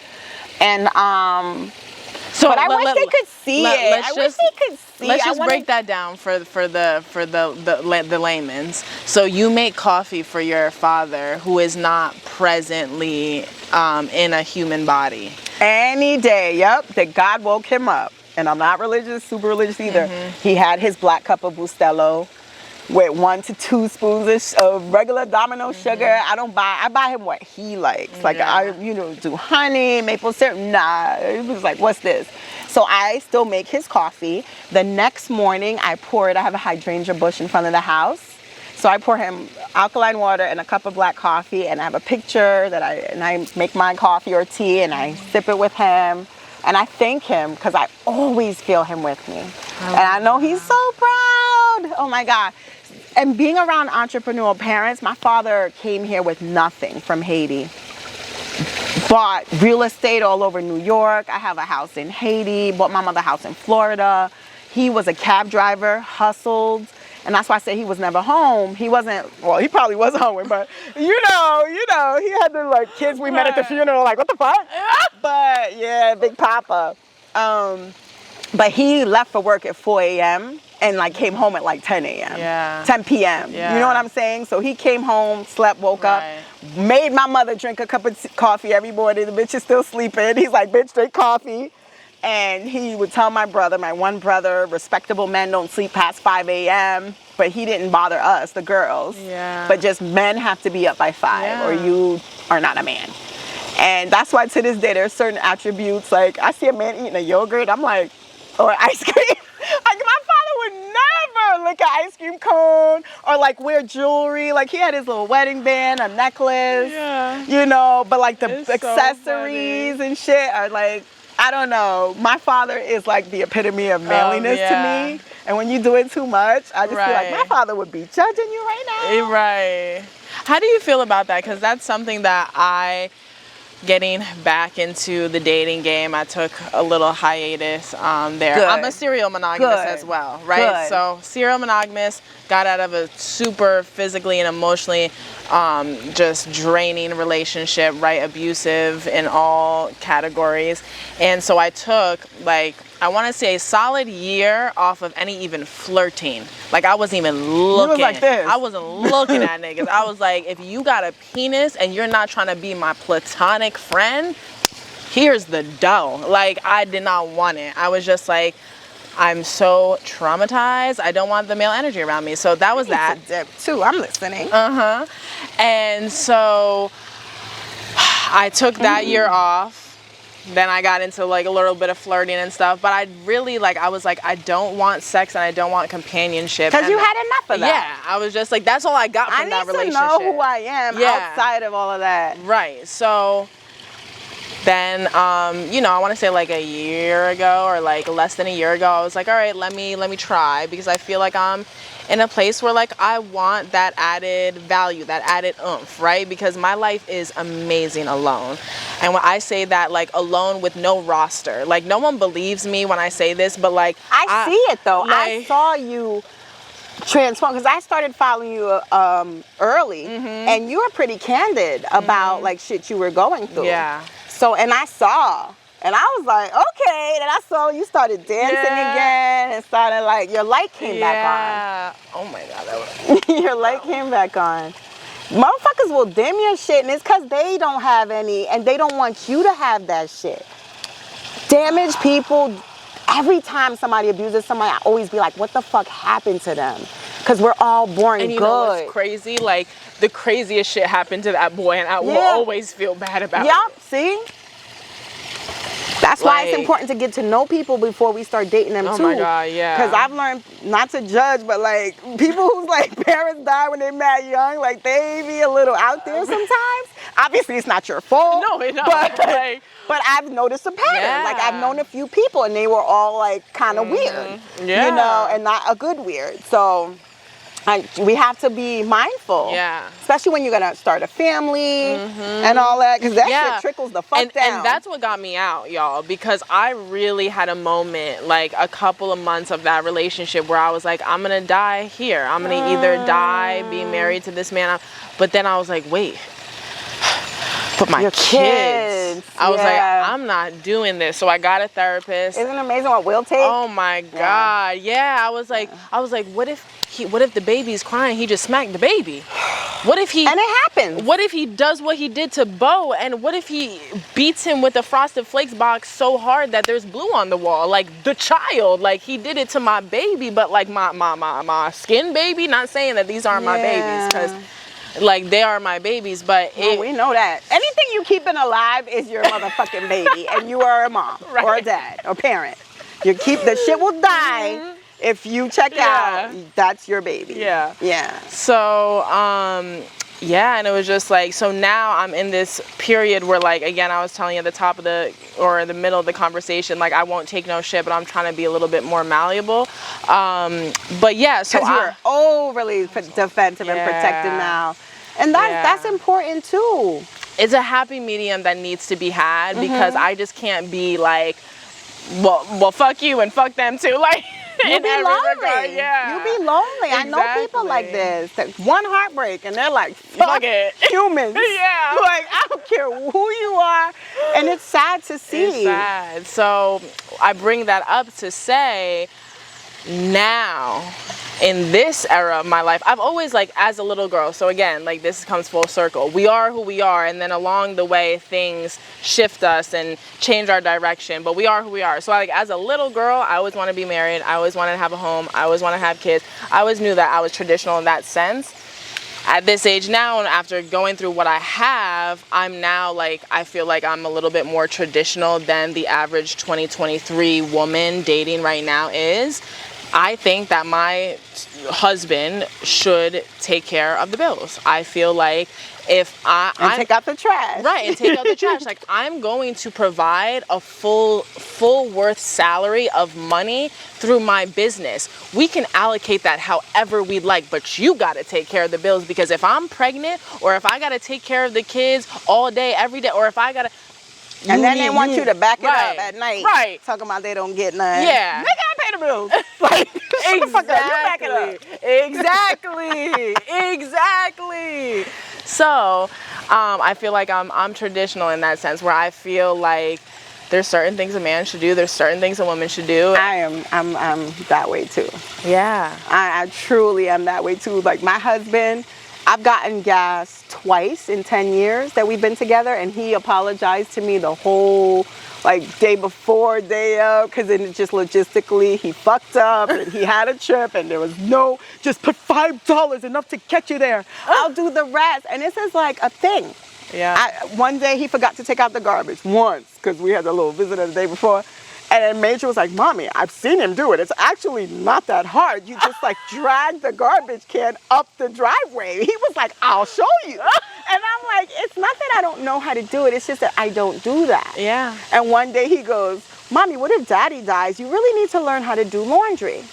And, but I wish they could see it. I wish they could see it. Let's just break that down for the layman's. So you make coffee for your father, who is not presently in a human body. Any day, that God woke him up. And I'm not religious, super religious either. He had his black cup of Bustelo with 1 to 2 spoons of regular Domino sugar. I buy him what he likes. Like, I do honey, maple syrup. Nah, it was like, what's this? So I still make his coffee. The next morning, I pour it. I have a hydrangea bush in front of the house. So I pour him alkaline water and a cup of black coffee, and I have a picture that I make my coffee or tea, and I sip it with him. And I thank him because I always feel him with me. And I know he's so proud. Oh my God. And being around entrepreneurial parents, my father came here with nothing from Haiti. Bought real estate all over New York. I have a house in Haiti, bought my mother a house in Florida. He was a cab driver, hustled. And that's why I say he was never home. He wasn't, well, he probably was home, but you know, he had the like kids we met at the funeral, like, what the fuck? But yeah, Big Papa. But he left for work at 4 a.m. and like came home at like 10 a.m. 10 p.m. You know what I'm saying? So he came home, slept, woke up, made my mother drink a cup of coffee every morning. The bitch is still sleeping. He's like, bitch, drink coffee. And he would tell my one brother, respectable men don't sleep past 5 a.m. But he didn't bother us, the girls. But just men have to be up by 5 or you are not a man. And that's why to this day, there's certain attributes. Like, I see a man eating a yogurt, I'm like, or ice cream. Like, my father would never lick an ice cream cone or like wear jewelry. Like, he had his little wedding band, a necklace, you know, but like the accessories and shit are like, I don't know. My father is like the epitome of manliness to me. And when you do it too much, I just feel like my father would be judging you right now. Right. How do you feel about that? Because that's something that getting back into the dating game, I took a little hiatus there. Good. I'm a serial monogamous as well, right? So serial monogamous, got out of a super physically and emotionally just draining relationship, right? Abusive in all categories. And so I took, like, I want to say a solid year off of any even flirting. Like, I wasn't even looking. You was like this. I wasn't looking at niggas. I was like, if you got a penis and you're not trying to be my platonic friend, here's the dough. Like, I did not want it. I was just like, I'm so traumatized. I don't want the male energy around me. So that was that. Dip too. I'm listening. And so I took that year off. Then I got into like a little bit of flirting and stuff. But I really I was like, I don't want sex and I don't want companionship. Because you had enough of that. Yeah, I was just like, that's all I got from that relationship. I need to know who I am outside of all of that. Right. So then, you know, I want to say like a year ago or like less than a year ago, I was like, all right, let me try, because I feel like I'm in a place where like I want that added value, that added oomph, right? Because my life is amazing alone. And when I say that, like, alone with no roster, like, no one believes me when I say this, but like I see it though. I saw you transform, because I started following you early, and you were pretty candid about like shit you were going through. Yeah. So, and I saw, and I was like, okay. And I saw you started dancing again, and started like, your light came back on. Oh my God, that was... your light came back on. Motherfuckers will dim your shit, and it's because they don't have any, and they don't want you to have that shit. Damaged people, every time somebody abuses somebody, I always be like, what the fuck happened to them? Because we're all born and you good. know what's crazy? Like, the craziest shit happened to that boy, and I will always feel bad about it. Yup, see? That's why it's important to get to know people before we start dating them too. Oh my God, yeah. Because I've learned not to judge, but like people whose like parents die when they're mad young, like they be a little out there sometimes. Obviously, it's not your fault. No, it's not. But I've noticed a pattern. Yeah. Like I've known a few people, and they were all like kind of weird, you know, and not a good weird. So we have to be mindful, especially when you're gonna start a family and all that, because that shit trickles the fuck down. And that's what got me out, y'all, because I really had a moment, like a couple of months of that relationship, where I was like, I'm gonna die here. I'm gonna either die being married to this man, but then I was like, wait. But my kids. I was like, I'm not doing this. So I got a therapist. Isn't it amazing what we'll take? Oh my God. Yeah. I was like, what if the baby's crying? He just smacked the baby. What if he... And it happens. What if he does what he did to Bo? And what if he beats him with the Frosted Flakes box so hard that there's blue on the wall? Like, the child, like, he did it to my baby, but like my skin baby. Not saying that these aren't my babies, because like, they are my babies, but we know that. Anything you keeping alive is your motherfucking baby, and you are a mom or a dad or parent. You keep, the shit will die if you check out. That's your baby. Yeah. So, yeah, and it was just like, so now I'm in this period where, like, again, I was telling you at the top of the middle of the conversation, like, I won't take no shit, but I'm trying to be a little bit more malleable. But yeah, so you're overly defensive and protective now. And that's important too. It's a happy medium that needs to be had, because I just can't be like, well, fuck you and fuck them too. Like, you'll be lonely. You'll be lonely. Exactly. I know people like this. One heartbreak and they're like, fuck it. Humans. Like, I don't care who you are. And it's sad to see. It's sad. So I bring that up to say, now, in this era of my life, I've always, like, as a little girl, so again, like, this comes full circle. We are who we are, and then along the way, things shift us and change our direction, but we are who we are. So, like, as a little girl, I always want to be married. I always wanted to have a home. I always want to have kids. I always knew that I was traditional in that sense. At this age now, and after going through what I have, I'm now, like, I feel like I'm a little bit more traditional than the average 2023 woman dating right now is. I think that my husband should take care of the bills. I feel like if I take out the trash. Right, and take out the trash. Like, I'm going to provide a full worth salary of money through my business. We can allocate that however we'd like, but you got to take care of the bills, because if I'm pregnant, or if I got to take care of the kids all day, every day, or if I got to... And then they want you to back it up at night. Right. Talking about they don't get none. Yeah. Nigga, I pay the bills. Like, exactly. Exactly. So, I feel like I'm traditional in that sense, where I feel like there's certain things a man should do, there's certain things a woman should do. I'm that way too. Yeah. I truly am that way too. Like, my husband, I've gotten gas twice in 10 years that we've been together, and he apologized to me the whole day before, day of, because then it just logistically he fucked up and he had a trip and there was no, just put $5 enough to get you there. I'll do the rest. And this is like a thing. Yeah. One day he forgot to take out the garbage once because we had a little visitor the day before. And then Major was like, Mommy, I've seen him do it. It's actually not that hard. You just drag the garbage can up the driveway. He was like, I'll show you. And I'm like, it's not that I don't know how to do it. It's just that I don't do that. Yeah. And one day he goes, Mommy, what if Daddy dies? You really need to learn how to do laundry.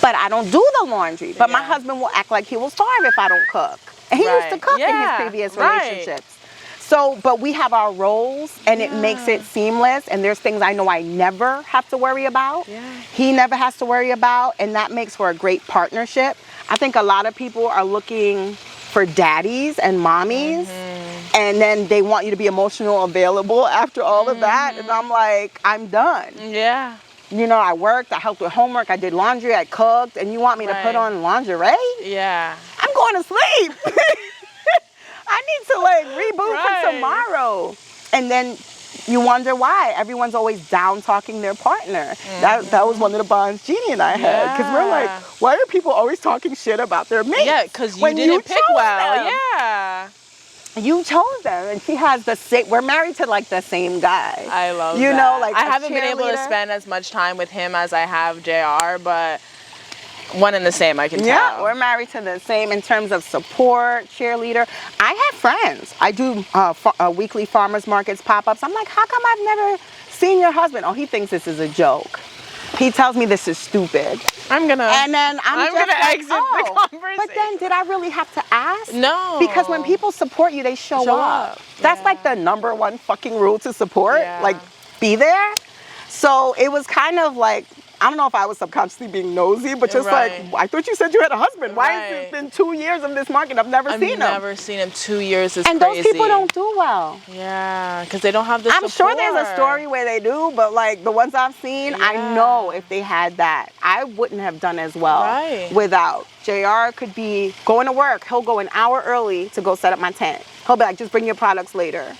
But I don't do the laundry. But my husband will act like he will starve if I don't cook. And he used to cook in his previous relationships. So, but we have our roles, and it makes it seamless, and there's things I know I never have to worry about. He never has to worry about, and that makes for a great partnership. I think a lot of people are looking for daddies and mommies, and then they want you to be emotional available after all of that, and I'm like, I'm done. Yeah. You know, I worked, I helped with homework, I did laundry, I cooked, and you want me to put on lingerie? Yeah. I'm going to sleep. I need to reboot for tomorrow. And then you wonder why everyone's always down talking their partner. That was one of the bonds Jeannie and I had, because we're like, why are people always talking shit about their mates? Yeah, because you didn't pick well. Them. Yeah. You chose them, and she has the same. We're married to the same guy. I love that. You know, I haven't been able to spend as much time with him as I have JR, but one and the same, I can tell. Yeah, we're married to the same in terms of support, cheerleader. I have friends. I do weekly farmers markets pop-ups. I'm like, how come I've never seen your husband? Oh, he thinks this is a joke. He tells me this is stupid. And then I'm gonna exit the conversation. But then did I really have to ask? No. Because when people support you, they show up. That's the number one fucking rule to support. Be there. So it was kind of I don't know if I was subconsciously being nosy, but just I thought you said you had a husband. Why has it been 2 years of this market? I've never seen him. I've never seen him. 2 years is and crazy. Those people don't do well. Yeah, because they don't have the I'm support. sure there's a story where they do, but the ones I've seen, I know if they had that, I wouldn't have done as well without. JR could be going to work. He'll go an hour early to go set up my tent. He'll be like, just bring your products later.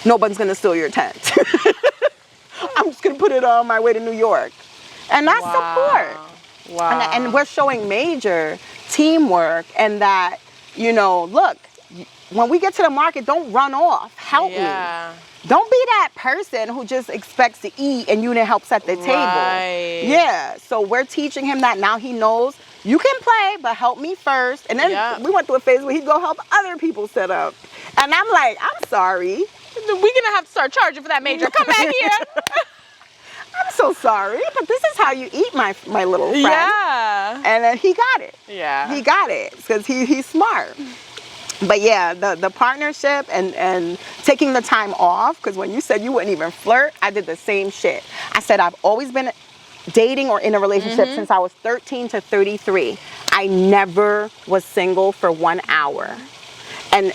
Nobody's going to steal your tent. I'm just going to put it on my way to New York. And that's support. Wow. And we're showing major teamwork, and that, look, when we get to the market, don't run off. Help me. Don't be that person who just expects to eat and you didn't help set the table. Yeah. So we're teaching him that now. He knows you can play, but help me first. And then we went through a phase where he'd go help other people set up. And I'm like, I'm sorry. We're going to have to start charging for that, Major. Come back here. I'm so sorry, but this is how you eat, my little friend. Yeah. And then he got it. Yeah. He got it because he's smart. But yeah, the partnership and taking the time off, because when you said you wouldn't even flirt, I did the same shit. I said I've always been dating or in a relationship since I was 13 to 33. I never was single for 1 hour. And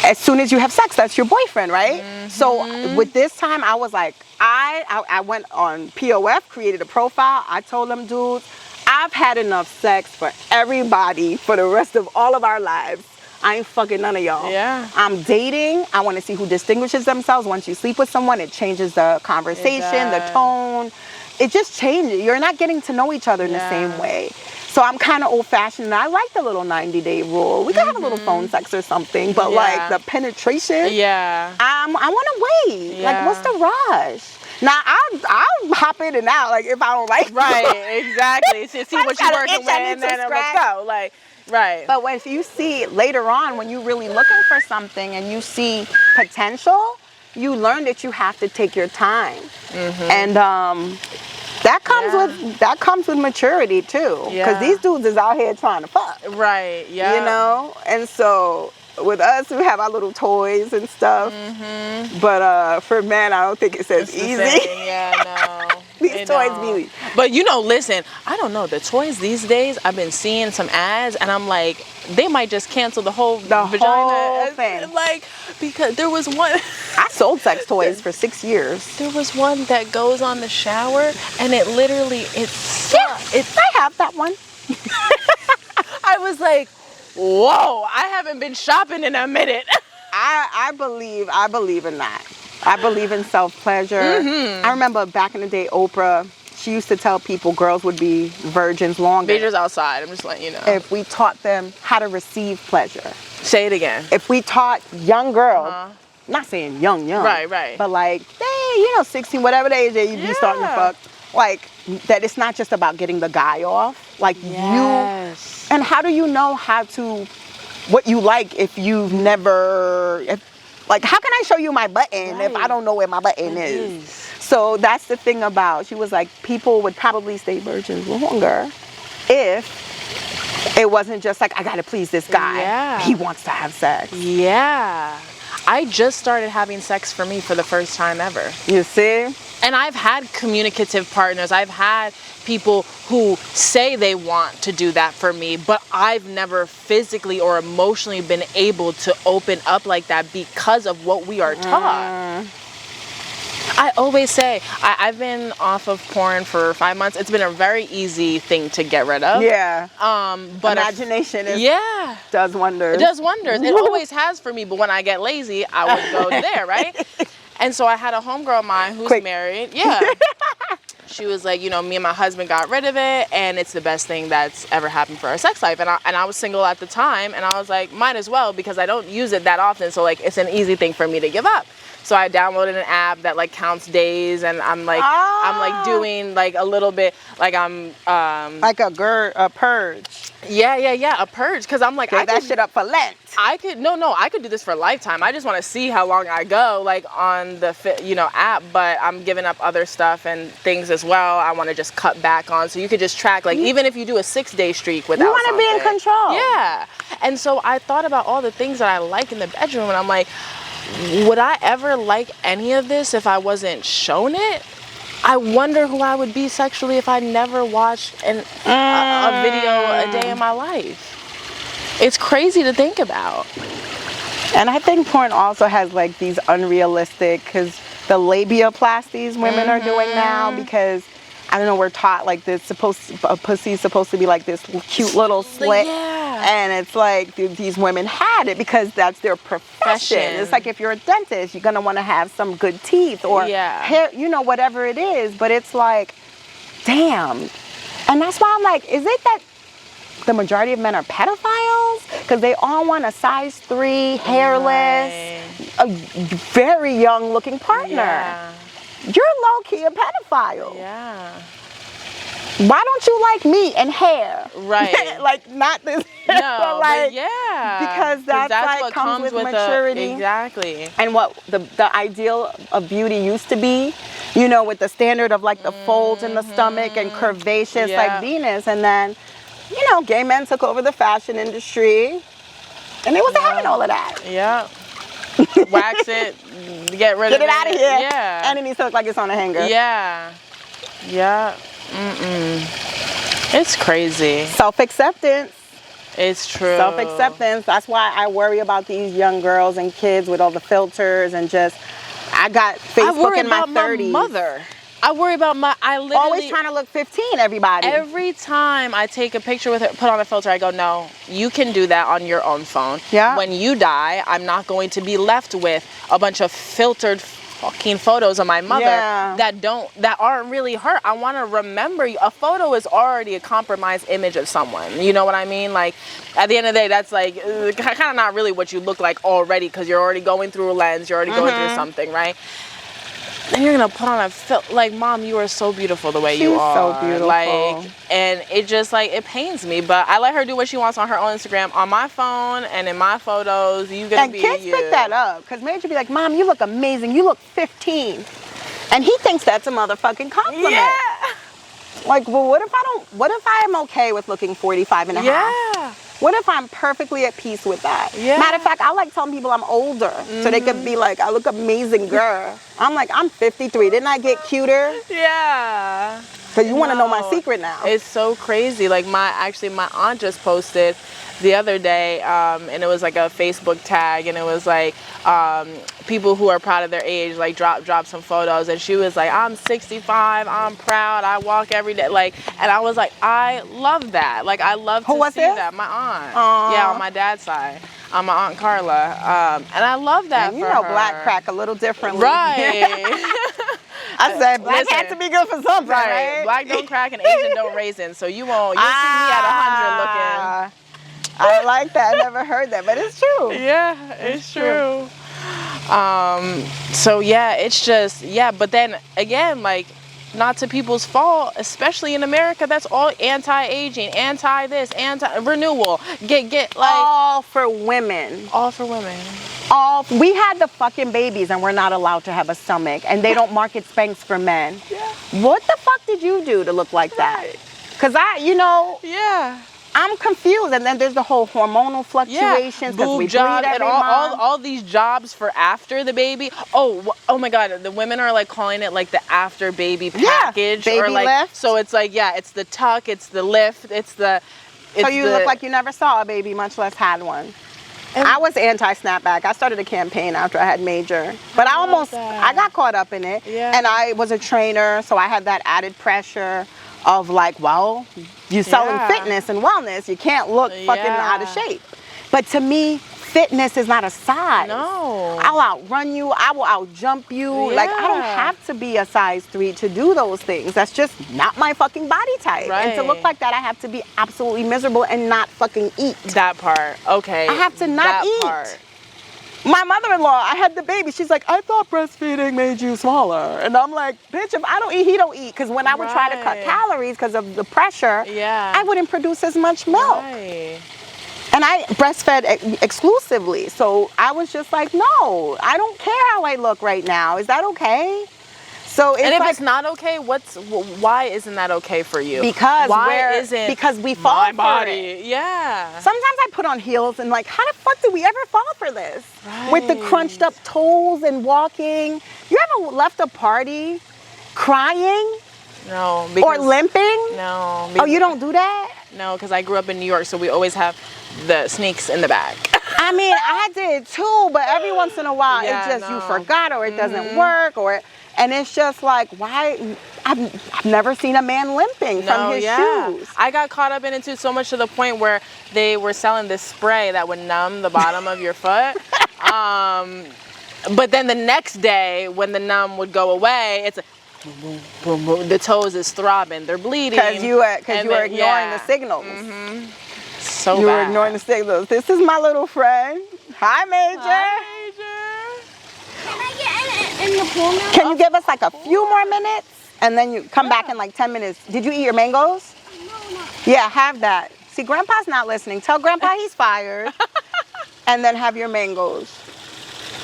as soon as you have sex, that's your boyfriend, right? So with this time, I was like, I went on POF, created a profile. I told them dudes, I've had enough sex for everybody for the rest of all of our lives. I ain't fucking none of y'all. Yeah. I'm dating. I want to see who distinguishes themselves. Once you sleep with someone, it changes the conversation, the tone. It just changes. You're not getting to know each other in the same way. So I'm kind of old-fashioned, and I like the little 90-day rule. We can have a little phone sex or something, but the penetration, I want to wait. What's the rush? Now I'll hop in and out, if I don't like. Right, exactly. To see what you're working with, and then let's go. Right. But if you see later on, when you're really looking for something and you see potential, you learn that you have to take your time, and that comes with maturity too. Because these dudes is out here trying to fuck. Right. Yeah. And so with us, we have our little toys and stuff. But for men, I don't think it's as easy. No. These toys be. But listen, I don't know. The toys these days, I've been seeing some ads, and I'm like, they might just cancel the whole vagina. Whole thing. Because there was one. I sold sex toys for 6 years. There was one that goes on the shower, and it literally, I have that one. I was like, whoa, I haven't been shopping in a minute. I believe in that. I believe in self-pleasure. I remember back in the day, Oprah, she used to tell people girls would be virgins longer. Majors outside, I'm just letting you know. If we taught them how to receive pleasure. Say it again. If we taught young girls, not saying young, right, but like, they, 16, whatever the age you'd be starting to fuck, like, that it's not just about getting the guy off. Like, yes. and how do you know what you like if you've never, like, how can I show you my button if I don't know where my button is? So that's the thing about, she was like, people would probably stay virgins longer if it wasn't just like, I gotta please this guy. Yeah. He wants to have sex. Yeah. I just started having sex for me for the first time ever. You see? And I've had communicative partners. I've had people who say they want to do that for me, but I've never physically or emotionally been able to open up like that because of what we are taught. I always say, I've been off of porn for 5 months. It's been a very easy thing to get rid of. Yeah. But imagination does wonders. It does wonders. It always has for me, but when I get lazy, I would go there, right? And so I had a homegirl of mine who's married. Yeah. She was like, me and my husband got rid of it, and it's the best thing that's ever happened for our sex life. And I was single at the time, and I was like, might as well, because I don't use it that often, so like it's an easy thing for me to give up. So I downloaded an app that like counts days, and I'm like doing like a little bit, like I'm like a purge. Yeah, a purge, because I'm like, that shit up for Lent. I could do this for a lifetime. I just want to see how long I go, like on the app, but I'm giving up other stuff and things as well. I want to just cut back on, so you could just track, like, even if you do a 6-day streak without something. You want to be in control. Yeah. And so I thought about all the things that I like in the bedroom, and I'm like, would I ever like any of this if I wasn't shown it? I wonder who I would be sexually if I never watched a video a day in my life. It's crazy to think about. And I think porn also has like these unrealistic, because the labiaplasties women are doing now, because I don't know, we're taught like this a pussy's supposed to be like this cute little slit. And it's like these women had it because that's their profession. It's like if you're a dentist, you're gonna want to have some good teeth or hair, whatever it is. But it's like, damn. And that's why I'm like, is it that the majority of men are pedophiles? Because they all want a size 3, hairless, a very young looking partner. Yeah. You're low-key a pedophile. Yeah. Why don't you like me and hair? Right. Like, not this. No, but because that's like what comes with maturity. Exactly. And what the ideal of beauty used to be, with the standard of like the folds in the stomach and curvaceous like Venus. And then, gay men took over the fashion industry, and they wasn't having all of that. Yeah. Wax it, get rid of it. Get it out of here. Yeah. And it needs to look like it's on a hanger. Yeah. Yeah. It's crazy. Self-acceptance. It's true. Self-acceptance. That's why I worry about these young girls and kids with all the filters and just, I got Facebook in my 30s. My mother. I worry about I literally. Always trying to look 15, everybody. Every time I take a picture with her, put on a filter, I go, no, you can do that on your own phone. Yeah. When you die, I'm not going to be left with a bunch of filtered fucking photos of my mother that aren't really her. I want to remember you. A photo is already a compromised image of someone. You know what I mean? Like, at the end of the day, that's like kind of not really what you look like already, because you're already going through a lens. You're already going through something, right? Then you're gonna put on a like, Mom, you are so beautiful the way you are. So beautiful. Like, and it just like, it pains me, but I let her do what she wants on her own Instagram, on my phone and in my photos. You gonna be you. And kids pick that up, because Major be like, Mom, you look amazing. You look 15, and he thinks that's a motherfucking compliment. Yeah. Like, well, what if I am okay with looking 45 and a half? Yeah. What if I'm perfectly at peace with that? Yeah. Matter of fact, I like telling people I'm older, so they could be like, I look amazing, girl. I'm like, I'm 53. Didn't I get cuter? Yeah. Because you want to know my secret now. It's so crazy. Like my aunt just posted the other day, and it was like a Facebook tag, and it was like people who are proud of their age, like drop some photos, and she was like, I'm 65, I'm proud, I walk every day, like, and I was like, I love that. Like, I love to see that. My aunt. Aww. Yeah, on my dad's side. My Aunt Carla. And I love that. And you for know, her. Black crack a little differently. Right. I said black had to be good for something, right? Black don't crack and Asian don't raisin. So you'll see me at 100 looking. I like that. I never heard that, but it's true. Yeah, it's true. So yeah, it's just, but then again, like, not to people's fault, especially in America, that's all anti-aging, anti-this, anti-renewal. Get like all for women. All for women. We had the fucking babies and we're not allowed to have a stomach, and they don't market Spanx for men. Yeah. What the fuck did you do to look like that? Because I'm confused. And then there's the whole hormonal fluctuations because we bleed every month. All these jobs for after the baby. Oh my God, the women are like calling it like the after baby package, baby or like lift. So it's like it's the tuck, it's the lift, so you look like you never saw a baby, much less had one. And I was anti-snapback. I started a campaign after I had Major, but I got caught up in it. Yeah. And I was a trainer, so I had that added pressure of like, well, you're selling fitness and wellness, you can't look fucking out of shape. But to me, fitness is not a size. No. I'll outrun you, I will outjump you. Yeah. Like, I don't have to be a size 3 to do those things. That's just not my fucking body type. Right. And to look like that, I have to be absolutely miserable and not fucking eat. That part. Okay. I have to not eat. Part. My mother-in-law, I had the baby. She's like, I thought breastfeeding made you smaller. And I'm like, bitch, if I don't eat, he don't eat. Because when I would try to cut calories because of the pressure, I wouldn't produce as much milk. Right. And I breastfed exclusively. So I was just like, no, I don't care how I look right now. Is that okay? So it's, and if it's not okay, why isn't that okay for you? Because we fall my body? For it. Yeah. Sometimes I put on heels and like, how the fuck did we ever fall for this? Right. With the crunched up toes and walking. You ever left a party crying? No. Or limping? No. Oh, you don't do that? No, because I grew up in New York, so we always have the sneaks in the back. I mean, I did too, but every once in a while, you forgot, or it doesn't work, and it's just like, why? I've never seen a man limping from his shoes. I got caught up in it too, so much to the point where they were selling this spray that would numb the bottom of your foot. But then the next day, when the numb would go away, it's boom, boom, boom, boom. The toes is throbbing, they're bleeding. Because you were ignoring the signals. Mm-hmm. So you bad. were ignoring the signals. This is my little friend. Hi, Major. Hi, Major. Can I get in the pool now? Can you give us like a few more minutes? And then you come back in like 10 minutes. Did you eat your mangoes? No. Yeah, have that. See, Grandpa's not listening. Tell Grandpa he's fired. And then have your mangoes.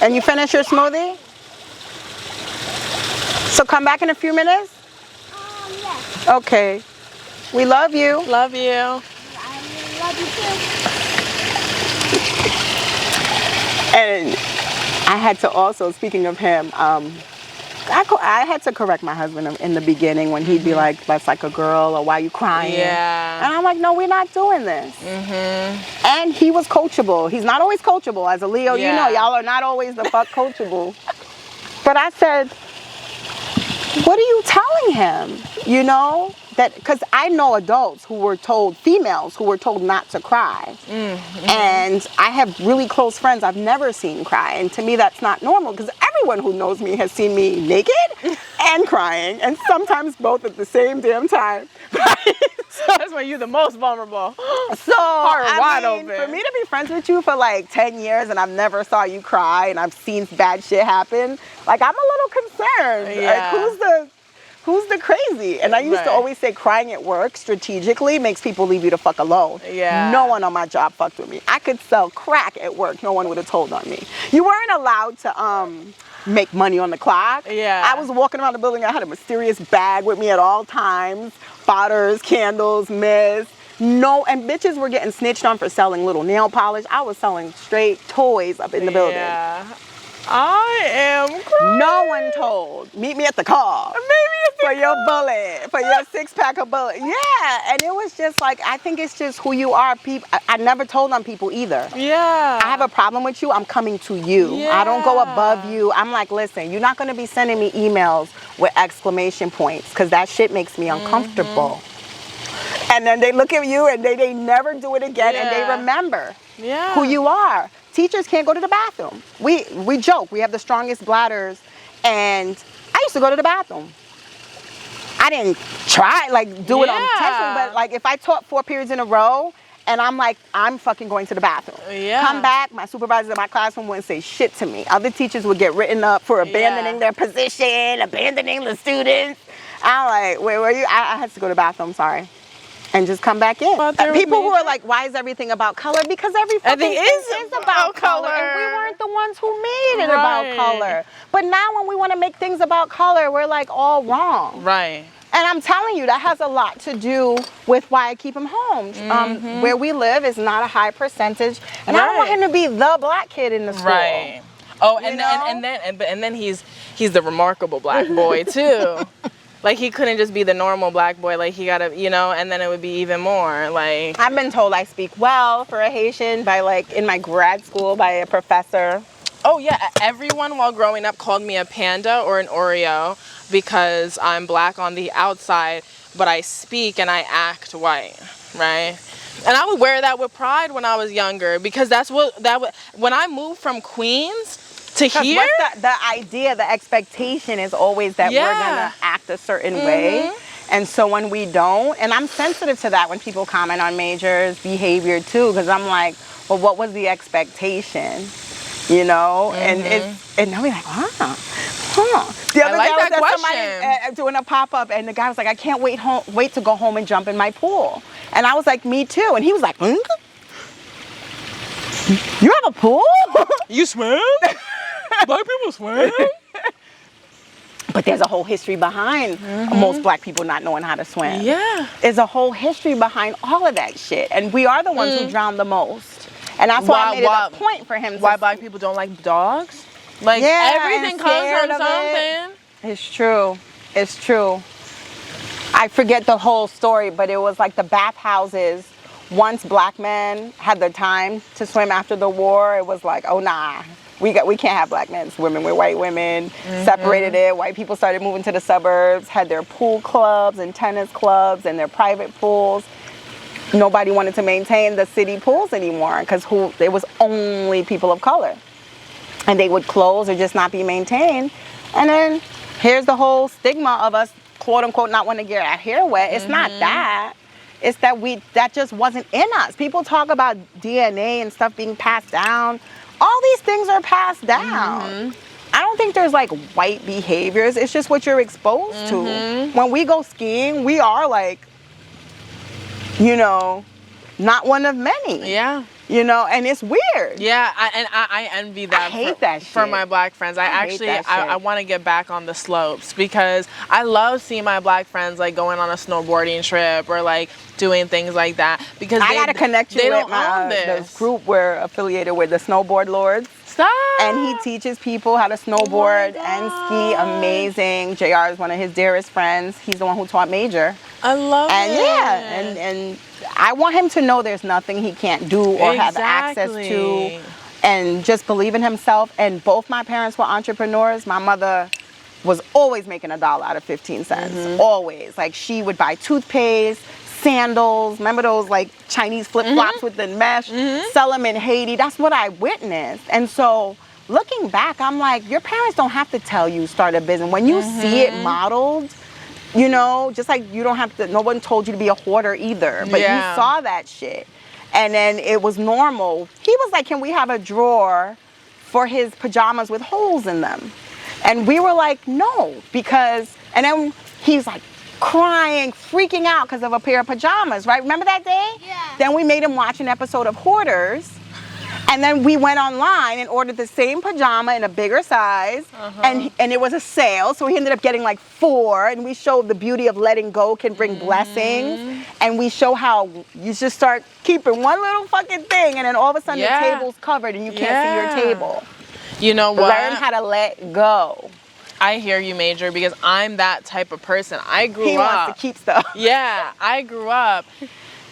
And you finish your smoothie? So come back in a few minutes? Yes. Okay. We love you. Love you. I love you too. And I had to also, speaking of him, I had to correct my husband in the beginning when he'd be like, that's like a girl, or why you crying? Yeah. And I'm like, no, we're not doing this. Mm-hmm. And he was coachable. He's not always coachable. As a Leo, you know, y'all are not always the fuck coachable. But I said, what are you telling him? You know? Because I know adults who were told, females who were told not to cry. Mm-hmm. And I have really close friends I've never seen cry. And to me, that's not normal, because everyone who knows me has seen me naked and crying, and sometimes both at the same damn time. So that's when you're the most vulnerable. So, wide open. For me to be friends with you for like 10 years and I've never saw you cry and I've seen bad shit happen, like, I'm a little concerned. Yeah. Like, who's the crazy? And I used to always say crying at work strategically makes people leave you the fuck alone. Yeah. No one on my job fucked with me. I could sell crack at work. No one would have told on me. You weren't allowed to make money on the clock. Yeah. I was walking around the building. I had a mysterious bag with me at all times. Fodders, candles, mist. No, and bitches were getting snitched on for selling little nail polish. I was selling straight toys up in the building. Yeah. I am crying. No one told. Meet me at the car. For your bullet, for your 6-pack of bullets. Yeah, and it was just like, I think it's just who you are. People, I never told on people either. Yeah. I have a problem with you, I'm coming to you. Yeah. I don't go above you. I'm like, listen, you're not gonna be sending me emails with exclamation points, because that shit makes me uncomfortable. And then they look at you and they never do it again, and they remember who you are. Teachers can't go to the bathroom. We joke, we have the strongest bladders, and I used to go to the bathroom. I didn't try, like, do it on intention, but like if I taught 4 periods in a row and I'm like, I'm fucking going to the bathroom. Come back, my supervisors in my classroom wouldn't say shit to me. Other teachers would get written up for abandoning their position, abandoning the students. I'm like, wait, where are you? I had to go to the bathroom, sorry. And just come back in. People who are like, why is everything about color? Because everything is about color. And we weren't the ones who made it about color. But now when we want to make things about color, we're like all wrong. Right. And I'm telling you, that has a lot to do with why I keep him home. Where we live is not a high percentage. And I don't want him to be the black kid in the school. Right. Oh, and then he's the remarkable black boy too. Like, he couldn't just be the normal black boy. Like, he gotta, you know, and then it would be even more. Like, I've been told I speak well for a Haitian by, like, in my grad school by a professor. Oh yeah, everyone while growing up called me a panda or an Oreo because I'm black on the outside, but I speak and I act white, right? And I would wear that with pride when I was younger, because when I moved from Queens to here, the idea, the expectation is always that we're gonna act a certain way. And so when we don't, and I'm sensitive to that when people comment on majors' behavior too, because I'm like, well, what was the expectation? You know, and I'll be like, The other like guy that was at somebody doing a pop-up, and the guy was like, I can't wait to go home and jump in my pool. And I was like, me too. And he was like, You have a pool? You swim? Black people swim? But there's a whole history behind most black people not knowing how to swim. Yeah. There's a whole history behind all of that shit. And we are the ones who drown the most. And that's why I made it a point for him. Why black people don't like dogs? Like, everything comes from something. It's true. It's true. I forget the whole story, but it was like the bathhouses. Once black men had the time to swim after the war, it was like, oh nah, we can't have black men swimming. We're white women. Separated it. White people started moving to the suburbs, had their pool clubs and tennis clubs and their private pools. Nobody wanted to maintain the city pools anymore because it was only people of color. And they would close or just not be maintained. And then here's the whole stigma of us, quote unquote, not wanting to get our hair wet. It's not that. It's that that just wasn't in us. People talk about DNA and stuff being passed down. All these things are passed down. I don't think there's like white behaviors. It's just what you're exposed to. When we go skiing, we are like, you know, not one of many. Yeah. You know, and it's weird. Yeah, I envy that. I hate that shit. For my black friends. I want to get back on the slopes because I love seeing my black friends like going on a snowboarding trip or like doing things like that. Because I gotta connect you with the group we're affiliated with, the Snowboard Lords. Stop. And he teaches people how to snowboard and ski. Amazing. JR is one of his dearest friends. He's the one who taught Major. I love it. And I want him to know there's nothing he can't do or have access to, and just believe in himself. And both my parents were entrepreneurs. My mother was always making $1 out of 15 cents. Always. Like, she would buy toothpaste, sandals, remember those like Chinese flip-flops with the mesh, sell them in Haiti. That's what I witnessed. And so looking back, I'm like, your parents don't have to tell you start a business. When you see it modeled, you know, just like you don't have to, no one told you to be a hoarder either, but you saw that shit. And then it was normal. He was like, can we have a drawer for his pajamas with holes in them? And we were like, no, because, and then he's like crying, freaking out because of a pair of pajamas, right? Remember that day? Yeah. Then we made him watch an episode of Hoarders. And then we went online and ordered the same pajama in a bigger size, and it was a sale, so he ended up getting like 4, and we showed the beauty of letting go can bring blessings, and we show how you just start keeping one little fucking thing, and then all of a sudden the table's covered and you can't see your table. You know what? Learn how to let go. I hear you, Major, because I'm that type of person. I grew He up. wants to keep stuff. Yeah, I grew up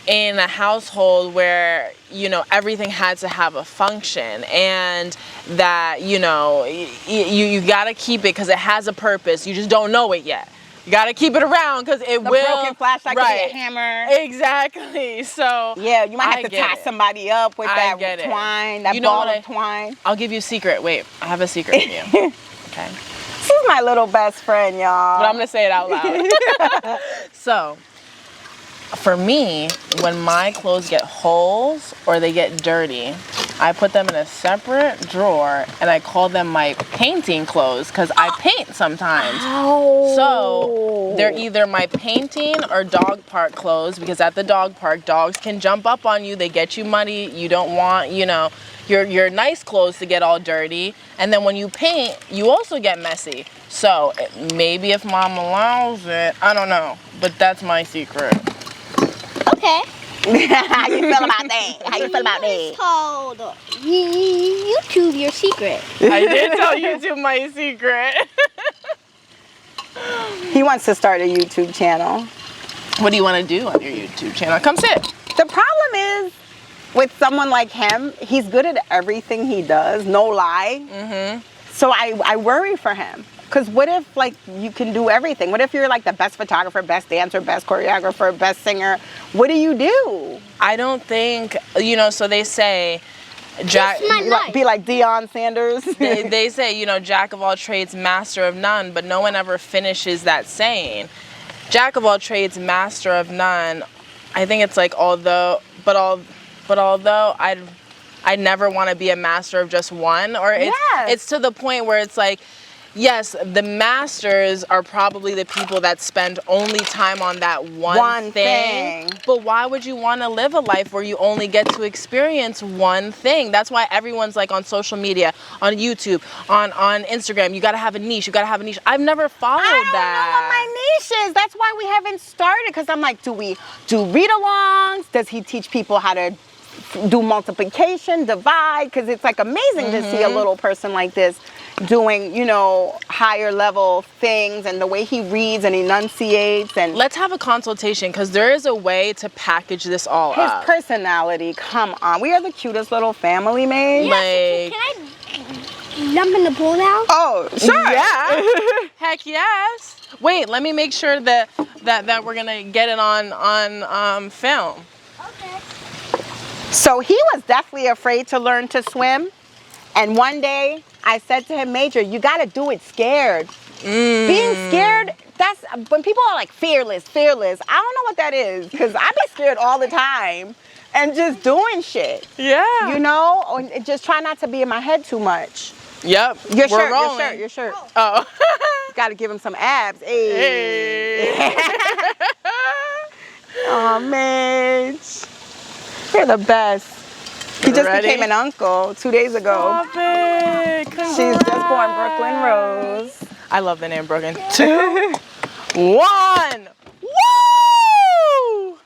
in a household where, everything had to have a function, and that, you got to keep it because it has a purpose. You just don't know it yet. You got to keep it around because it The will. broken flashlight could right. be a hammer. Exactly. So Yeah, you might have to get tie it. somebody up with I that get it. twine, that You know ball what of twine. I'll give you a secret. Wait, I have a secret for you. Okay. She's my little best friend, y'all. But I'm going to say it out loud. So, for me, when my clothes get holes or they get dirty, I put them in a separate drawer and I call them my painting clothes because I paint sometimes. Oh. So they're either my painting or dog park clothes, because at the dog park, dogs can jump up on you. They get you muddy. You don't want, your nice clothes to get all dirty. And then when you paint, you also get messy. So maybe if mom allows it, I don't know. But that's my secret. Okay. How you feel about that? How you feel about It's that? called YouTube Your Secret. I did tell YouTube my secret. He wants to start a YouTube channel. What do you want to do on your YouTube channel? Come sit. The problem is, with someone like him, he's good at everything he does, no lie. Mm-hmm. So I worry for him. Because what if, like, you can do everything? What if you're, like, the best photographer, best dancer, best choreographer, best singer? What do you do? I don't think, so they say, Jack, Just my life. Be like Deion Sanders? they say, Jack of all trades, master of none, but no one ever finishes that saying. Jack of all trades, master of none. I think it's like, although I never want to be a master of just one, or it's to the point where it's like, yes, the masters are probably the people that spend only time on that one thing. But why would you want to live a life where you only get to experience one thing? That's why everyone's like on social media, on YouTube, on Instagram. You got to have a niche. You got to have a niche. I've never followed that. I don't know what my niche is. That's why we haven't started. Because I'm like, do we do read-alongs? Does he teach people how to do multiplication, divide? Because it's like amazing to see a little person like this doing, higher level things, and the way he reads and enunciates. And let's have a consultation, because there is a way to package this all up. His personality, come on. We are the cutest little family, mate. Like, Can I jump in the pool now? Oh, sure. Yeah. Heck yes. Wait, let me make sure that we're gonna get it on film. Okay. So he was definitely afraid to learn to swim. And one day I said to him, Major, you got to do it scared. Being scared, that's when people are like fearless. I don't know what that is, because I be scared all the time and just doing shit. Yeah. And just try not to be in my head too much. Yep. Your We're shirt. Oh. Got to give him some abs. Hey. Oh, Mitch. You're the best. He just became an uncle 2 days ago. Stop it. She's just born Brooklyn Rose. I love the name Brooklyn. 2, 1. Woo!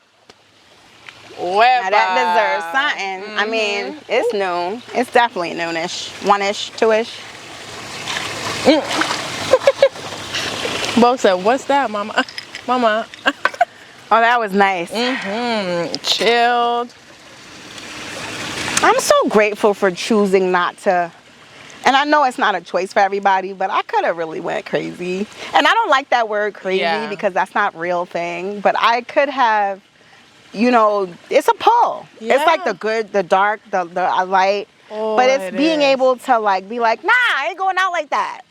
Now that deserves something. I mean, it's noon. It's definitely noonish. 1-ish, 2-ish. Bo said, what's that, mama? Mama. Oh, that was nice. Chilled. I'm so grateful for choosing not to. And I know it's not a choice for everybody, but I could have really went crazy. And I don't like that word crazy because that's not a real thing. But I could have, it's a pull. Yeah. It's like the good, the dark, the light. Oh, but it's being able to like be like, nah, I ain't going out like that.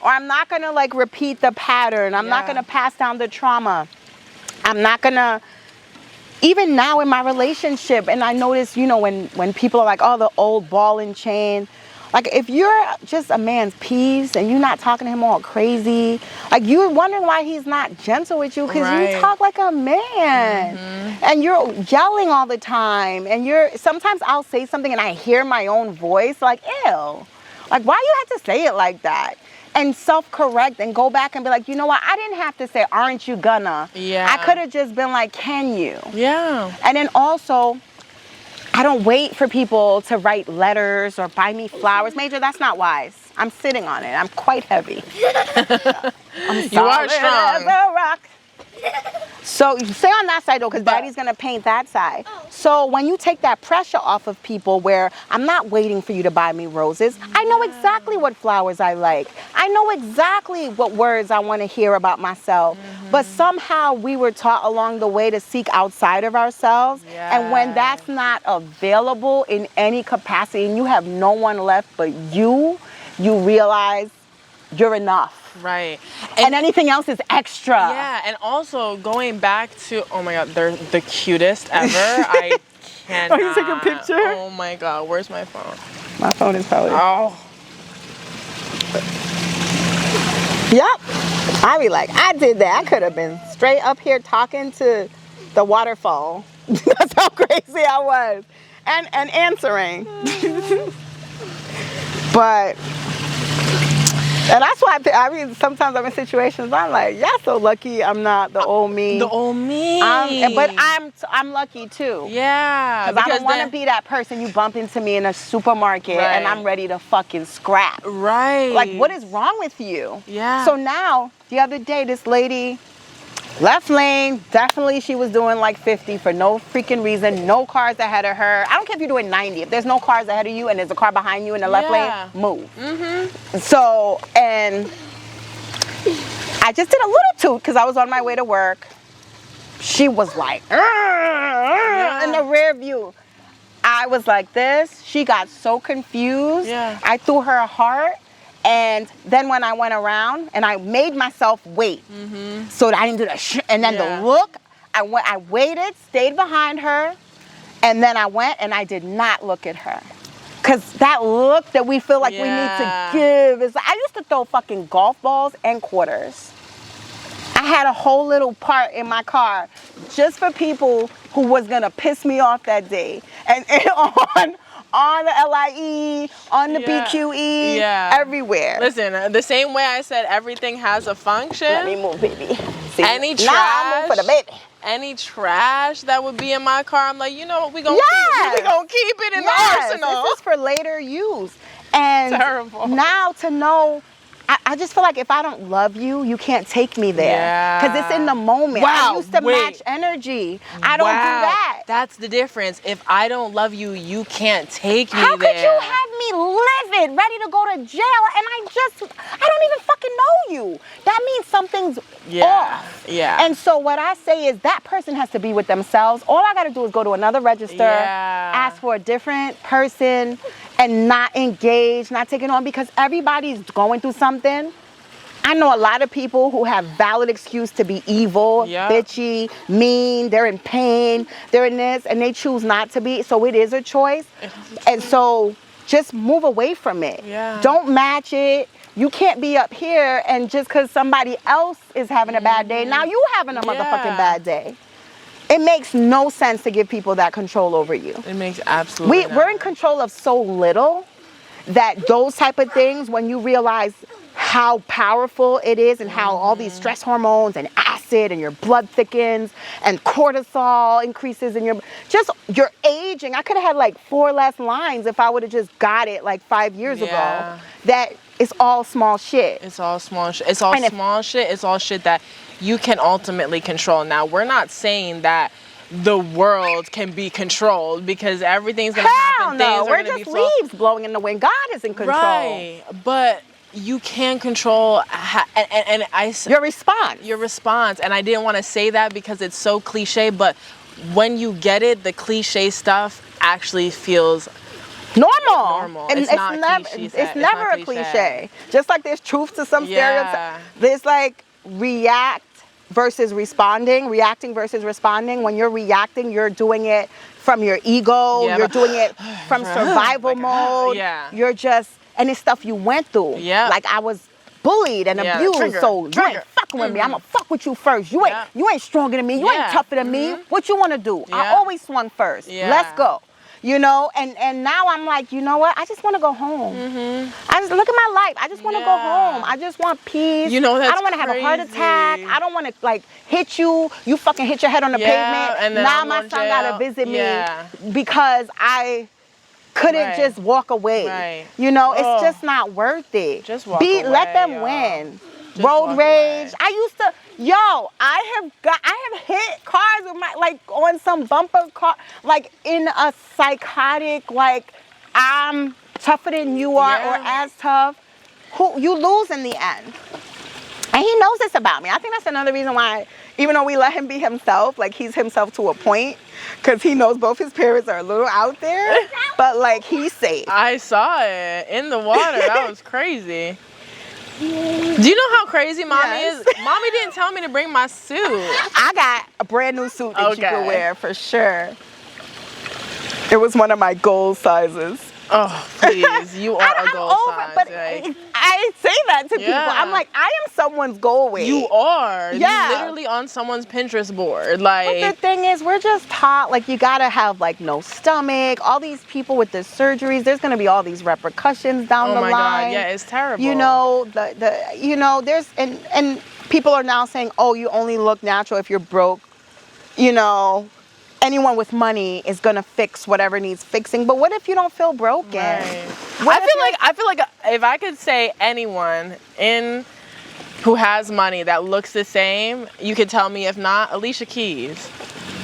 Or I'm not going to like repeat the pattern. I'm not going to pass down the trauma. I'm not going to. Even now in my relationship, and I notice, when people are like, oh, the old ball and chain, like if you're just a man's piece and you're not talking to him all crazy, like you're wondering why he's not gentle with you, because you talk like a man and you're yelling all the time, and sometimes I'll say something and I hear my own voice like, ew, like why you have to say it like that? And self-correct and go back and be like, you know what? I didn't have to say, aren't you gonna? Yeah. I could have just been like, can you? Yeah. And then also, I don't wait for people to write letters or buy me flowers. Major, that's not wise. I'm sitting on it. I'm quite heavy. I'm You are solid strong. as a rock. So you stay on that side though, because Daddy's gonna paint that side. So when you take that pressure off of people where I'm not waiting for you to buy me roses, I know exactly what flowers I like. I know exactly what words I want to hear about myself. But somehow we were taught along the way to seek outside of ourselves. And when that's not available in any capacity and you have no one left but you realize you're enough. Right. And anything else is extra. Yeah, and also going back to, oh my God, they're the cutest ever. I cannot. Oh, you took a picture? Oh my God, where's my phone? My phone is probably. Oh. Yep. I be like, I did that. I could have been straight up here talking to the waterfall. That's how crazy I was. And answering. But, and that's why I mean, sometimes I'm in situations I'm like, y'all so lucky I'm not the old me. The old me. But I'm lucky too. Yeah. Because I don't want to be that person you bump into me in a supermarket and I'm ready to fucking scrap. Right. Like, what is wrong with you? Yeah. So now, the other day, this lady, left lane, definitely she was doing like 50 for no freaking reason, no cars ahead of her. I don't care if you're doing 90. If there's no cars ahead of you and there's a car behind you in the left lane, move. So, and I just did a little toot because I was on my way to work. She was like, in the rear view. I was like this. She got so confused. I threw her a heart. And then when I went around and I made myself wait, so that I didn't do that and then the look, I waited, stayed behind her, and then I went and I did not look at her. Cause that look that we feel like we need to give is, I used to throw fucking golf balls and quarters. I had a whole little part in my car just for people who was gonna piss me off that day. And on the LIE, on the BQE, everywhere. Listen, the same way I said everything has a function. Let me move, baby. See, any trash, I move for the baby. Any trash that would be in my car, I'm like, you know what, we gonna keep it in the arsenal. This is for later use. And terrible. Now to know, I just feel like if I don't love you, you can't take me there. Because it's in the moment. I used to match energy. I don't do that. That's the difference. If I don't love you, you can't take me there. How could you have me livid, ready to go to jail, and I don't even fucking know you? That means something's off. And so what I say is that person has to be with themselves. All I got to do is go to another register, ask for a different person, and not engage, not take it on, because everybody's going through something. I know a lot of people who have valid excuse to be evil, bitchy, mean, they're in pain, they're in this, and they choose not to be. So it is a choice. And so just move away from it. Don't match it. You can't be up here and just because somebody else is having a bad day, now you having a motherfucking bad day. It makes no sense to give people that control over you. It makes absolutely We're in control of so little that those type of things, when you realize how powerful it is and how all these stress hormones and acid and your blood thickens and cortisol increases and you're aging. I could have had like 4 less lines if I would have just got it like 5 years ago. That it's all small shit. It's all small shit. It's all small shit. It's all shit that you can ultimately control. Now, we're not saying that the world can be controlled because everything's going to happen. No, we're just leaves blowing in the wind. God is in control. Right. But you can control your response. Your response. And I didn't want to say that because it's so cliche, but when you get it, the cliche stuff actually feels normal. And it's never a cliche. Just like there's truth to some stereotypes. There's like react versus responding, reacting versus responding. When you're reacting, you're doing it from your ego. You're doing it from survival mode. You're just, and it's stuff you went through. Like I was bullied and abused, so you ain't fucking with me. I'm gonna fuck with you first. You ain't stronger than me. You ain't tougher than me. What you wanna do? I always swung first. Let's go. you know, and now I'm like, you know what? I just want to go home. I just look at my life. I just want to go home. I just want peace. You know, that's I don't want to have a heart attack. I don't want to like hit you. You fucking hit your head on the pavement. And then now my son gotta visit me because I couldn't just walk away. You know, it's just not worth it. Just walk away. Let them win. Just Road rage. I used to, I have hit cars with my, like on some bumper car, like in a psychotic, like I'm tougher than you are or as tough. Who you lose in the end. And he knows this about me. I think that's another reason why, even though we let him be himself, like he's himself to a point, because he knows both his parents are a little out there, but like he's safe. I saw it in the water. That was crazy. Do you know how crazy mommy is? Mommy didn't tell me to bring my suit. I got a brand new suit that you can wear for sure. It was one of my goal sizes. Oh, please. You are a goal size. But I say that to people. I'm like, I am someone's goal weight. You are. Yeah. You're literally on someone's Pinterest board. Like, but the thing is, we're just taught, like, you got to have, like, no stomach. All these people with the surgeries, there's going to be all these repercussions down the line. Oh, my God. Yeah, it's terrible. You know, there's, and people are now saying, oh, you only look natural if you're broke. You know, anyone with money is gonna fix whatever needs fixing. But what if you don't feel broken? Right. I feel like if I could say anyone who has money that looks the same, you could tell me. If not, Alicia Keys.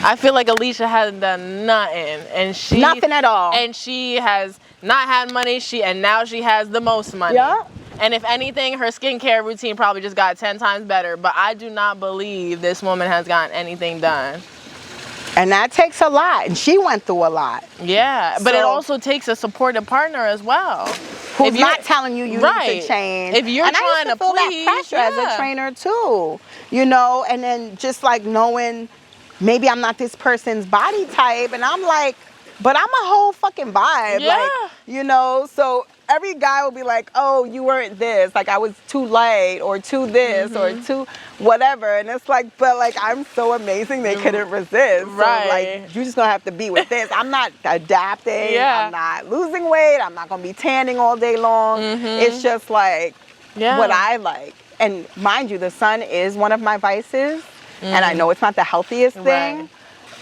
I feel like Alicia hasn't done nothing, and nothing at all. And she has not had money. And now she has the most money. Yeah. And if anything, her skincare routine probably just got 10 times better. But I do not believe this woman has gotten anything done. And that takes a lot. And she went through a lot. Yeah. But it also takes a supportive partner as well. Who's not telling you need to change. If you're trying to feel that pressure as a trainer too. You know, and then just like knowing maybe I'm not this person's body type. And I'm like, but I'm a whole fucking vibe. Yeah. Like, you know, so every guy will be like, oh, you weren't this. Like, I was too light or too this or too whatever. And it's like, but like, I'm so amazing they couldn't resist. Right. So like, you're just going to have to be with this. I'm not adapting. I'm not losing weight. I'm not going to be tanning all day long. It's just like what I like. And mind you, the sun is one of my vices. And I know it's not the healthiest thing.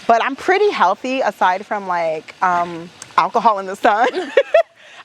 But I'm pretty healthy aside from like alcohol in the sun.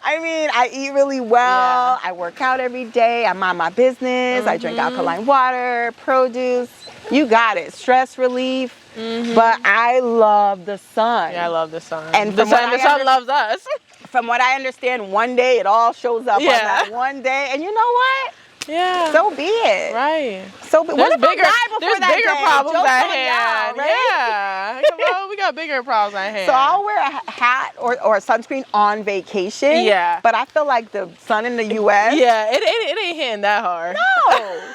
I mean, I eat really well. I work out every day. I mind my business. I drink alkaline water, produce. You got it. Stress relief. But I love the sun. Yeah, I love the sun. And the sun loves us. From what I understand, one day it all shows up on that one day. And you know what? Yeah. So be it. Right. So be, what if I die before that bigger day? problems Jokes at on hand. y'all, right? Yeah. Well, we got bigger problems at hand. So I'll wear a hat or a sunscreen on vacation. Yeah. But I feel like the sun in the U.S. Yeah, it ain't hitting that hard. No.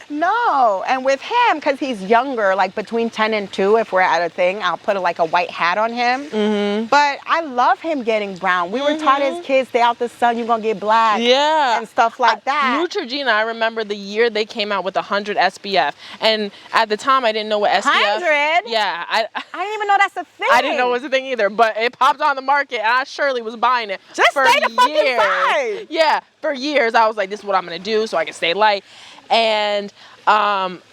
No. And with him, because he's younger, like between 10 and 2, if we're at a thing, I'll put a white hat on him. But I love him getting brown. We were taught as kids, stay out the sun, you're going to get black. Yeah. And stuff like that. Neutrogena, I remember the year they came out with 100 SPF. And at the time, I didn't know what SPF. 100? Yeah. I didn't even know that's a thing. I didn't know it was a thing either. But it popped on the market, and I surely was buying it. Just for stay the fucking years. side. Yeah. For years, I was like, this is what I'm going to do so I can stay light. And